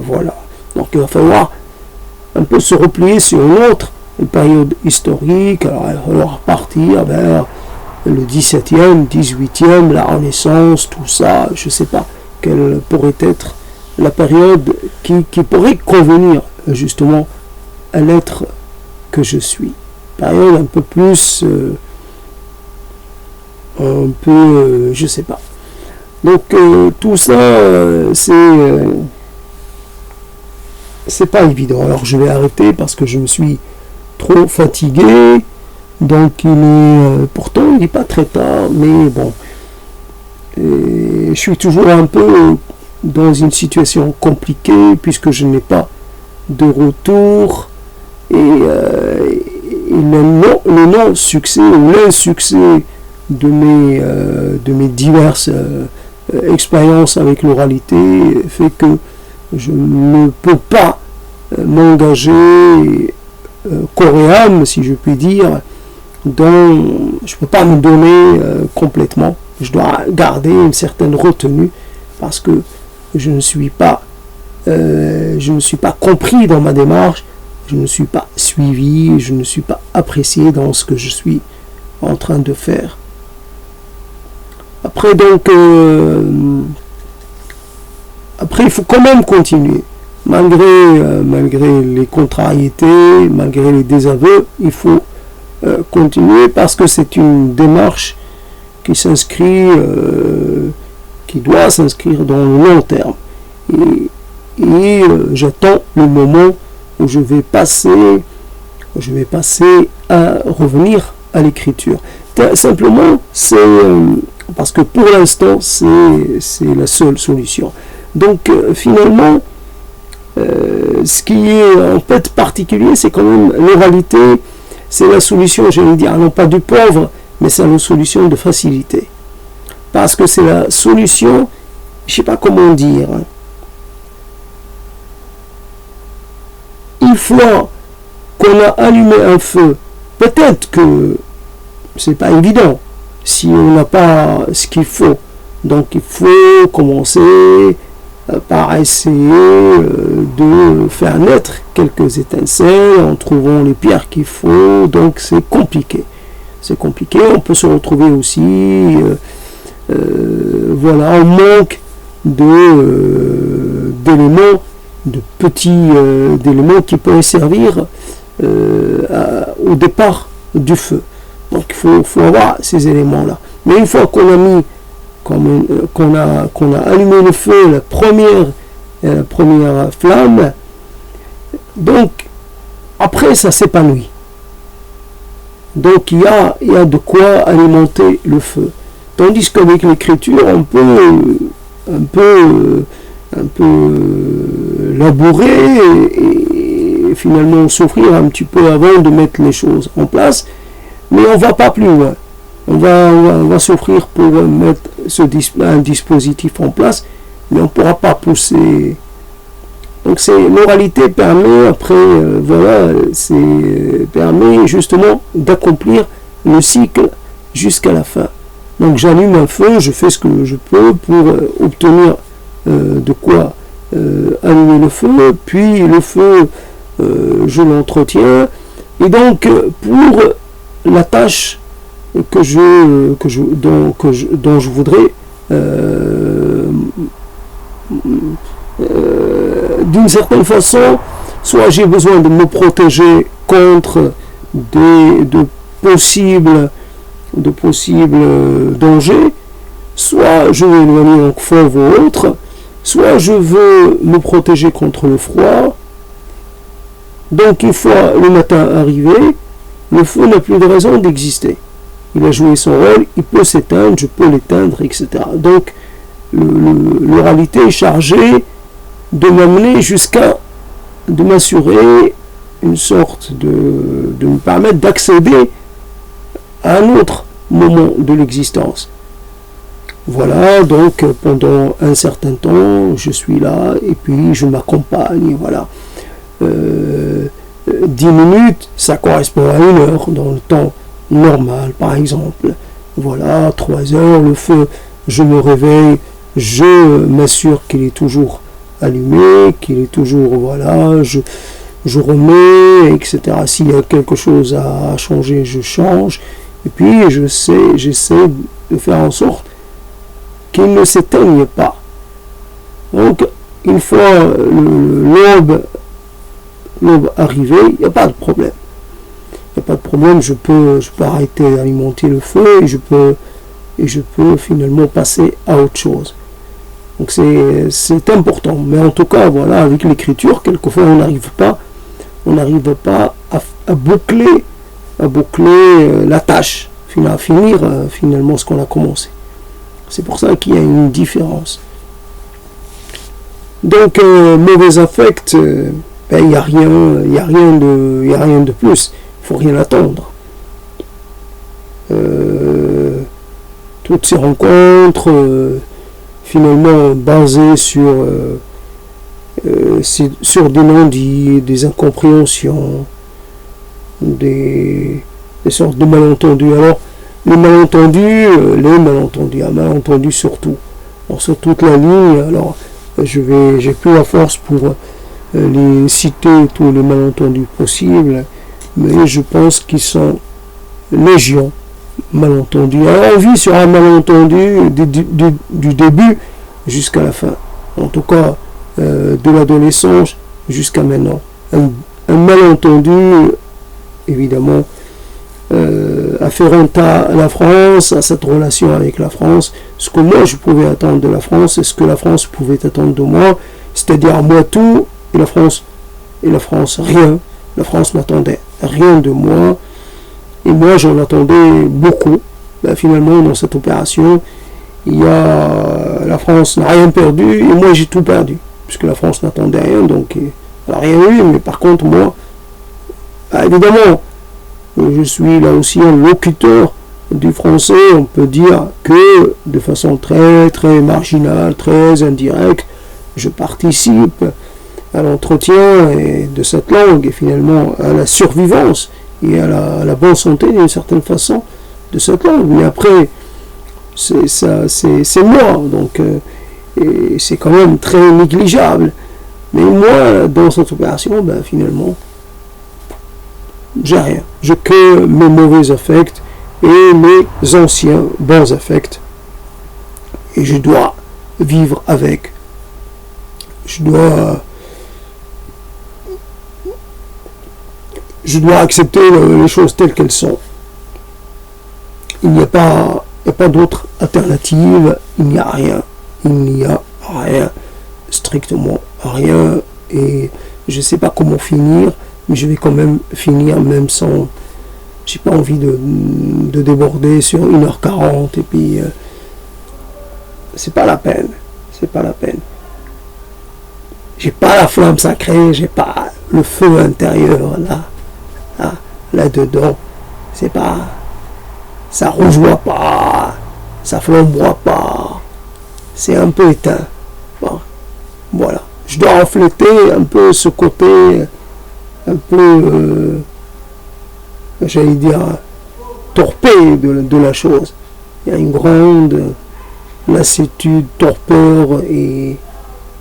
voilà. Donc il va falloir un peu se replier sur une période historique. Alors il va falloir partir vers le 17e, 18e, la Renaissance, tout ça. Je ne sais pas quelle pourrait être la période qui pourrait convenir justement à l'être que je suis. Période un peu plus... je sais pas. Donc tout ça, c'est pas évident. Alors je vais arrêter parce que je me suis trop fatigué. Donc pourtant il n'est pas très tard, mais bon. Et je suis toujours un peu dans une situation compliquée puisque je n'ai pas de retour et le non-succès ou l'insuccès de mes diverses expériences avec l'oralité fait que je ne peux pas m'engager corps et âme, si je puis dire, je ne peux pas me donner complètement. Je dois garder une certaine retenue parce que je ne suis pas compris dans ma démarche, je ne suis pas suivi, je ne suis pas apprécié dans ce que je suis en train de faire. Après, donc, il faut quand même continuer. Malgré les contrariétés, malgré les désaveux, il faut continuer parce que c'est une démarche qui doit s'inscrire dans le long terme. Et j'attends le moment où je vais passer à revenir à l'écriture. Simplement, c'est parce que pour l'instant, c'est la seule solution. Donc, finalement, ce qui est en fait particulier, c'est quand même l'oralité. C'est la solution, je vais dire, non pas du pauvre, mais c'est la solution de facilité. Parce que c'est la solution, je ne sais pas comment dire. Une fois qu'on a allumé un feu, peut-être que c'est pas évident si on n'a pas ce qu'il faut. Donc il faut commencer par essayer de faire naître quelques étincelles en trouvant les pierres qu'il faut. Donc c'est compliqué. C'est compliqué. On peut se retrouver aussi, en manque d'éléments, de petits d'éléments qui pourraient servir au départ du feu. Donc il faut avoir ces éléments-là. Mais une fois qu'on a mis, qu'on a allumé le feu, la première flamme, donc après ça s'épanouit. Donc il y a de quoi alimenter le feu. Tandis qu'avec l'écriture, on peut un peu labourer et finalement souffrir un petit peu avant de mettre les choses en place. Mais on ne va pas plus loin. On va souffrir pour mettre un dispositif en place, mais on ne pourra pas pousser. Donc l'oralité permet, permet justement d'accomplir le cycle jusqu'à la fin. Donc j'allume un feu, je fais ce que je peux pour obtenir de quoi allumer le feu, puis le feu, je l'entretiens. Et donc pour la tâche dont je voudrais d'une certaine façon, soit j'ai besoin de me protéger contre de possibles dangers, soit je vais éloigner donc fauve ou autre, soit je veux me protéger contre le froid. Donc une fois le matin arrivé, le feu n'a plus de raison d'exister. Il a joué son rôle, il peut s'éteindre, je peux l'éteindre, etc. Donc l'oralité est chargée de m'amener jusqu'à, de m'assurer une sorte de me permettre d'accéder à un autre moment de l'existence. Voilà, donc pendant un certain temps, je suis là et puis je m'accompagne, voilà. 10 minutes, ça correspond à 1 heure dans le temps normal, par exemple. Voilà, 3 heures, le feu, je me réveille, je m'assure qu'il est toujours allumé, qu'il est toujours, voilà, je remets, etc. S'il y a quelque chose à changer, je change. Et puis, j'essaie de faire en sorte qu'il ne s'éteigne pas. Donc, une fois l'aube arrivée, il n'y a pas de problème. Il n'y a pas de problème, je peux arrêter d'alimenter le feu et je peux finalement passer à autre chose. Donc c'est important. Mais en tout cas, voilà, avec l'écriture, quelquefois on n'arrive pas à boucler la tâche, à finir finalement ce qu'on a commencé. C'est pour ça qu'il y a une différence. Donc mauvais affect, il n'y a rien de plus. Il ne faut rien attendre. Toutes ces rencontres finalement basées sur des non-dits, des incompréhensions, des sortes de malentendus. Alors, les malentendus, un malentendu surtout. Alors, sur toute la ligne, alors, j'ai plus la force pour les citer tous les malentendus possibles, mais je pense qu'ils sont légion, malentendus. Alors, on vit sur un malentendu du début jusqu'à la fin. En tout cas, de l'adolescence jusqu'à maintenant. Un malentendu, évidemment, afférent à la France, à cette relation avec la France, ce que moi je pouvais attendre de la France et ce que la France pouvait attendre de moi, c'est-à-dire moi tout et la France rien. La France n'attendait rien de moi et moi j'en attendais beaucoup. Finalement dans cette opération, la France n'a rien perdu et moi j'ai tout perdu puisque la France n'attendait rien, donc elle n'a rien eu, mais par contre moi, évidemment, je suis là aussi un locuteur du français, on peut dire que de façon très très marginale, très indirecte, je participe à l'entretien de cette langue et finalement à la survivance et à la bonne santé d'une certaine façon de cette langue. Mais après, c'est moi, donc et c'est quand même très négligeable. Mais moi, dans cette opération, finalement, j'ai rien. J'ai que mes mauvais affects et mes anciens bons affects. Et je dois vivre avec. Je dois accepter les choses telles qu'elles sont. Il n'y a pas d'autre alternative. Il n'y a rien. Il n'y a rien. Strictement rien. Et je ne sais pas comment finir. Mais je vais quand même finir même sans... J'ai pas envie de déborder sur 1h40 et puis... c'est pas la peine. C'est pas la peine. J'ai pas la flamme sacrée, j'ai pas le feu intérieur là-dedans. C'est pas... Ça rougeoie pas, ça flamboie pas. C'est un peu éteint. Bon, voilà. Je dois refléter un peu ce côté... un peu, j'allais dire, torpé de la chose. Il y a une grande lassitude, torpeur et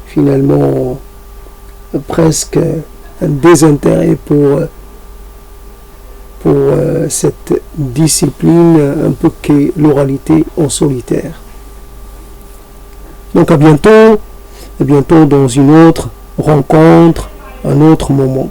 finalement presque un désintérêt pour cette discipline un peu qu'est l'oralité en solitaire. Donc à bientôt dans une autre rencontre, un autre moment.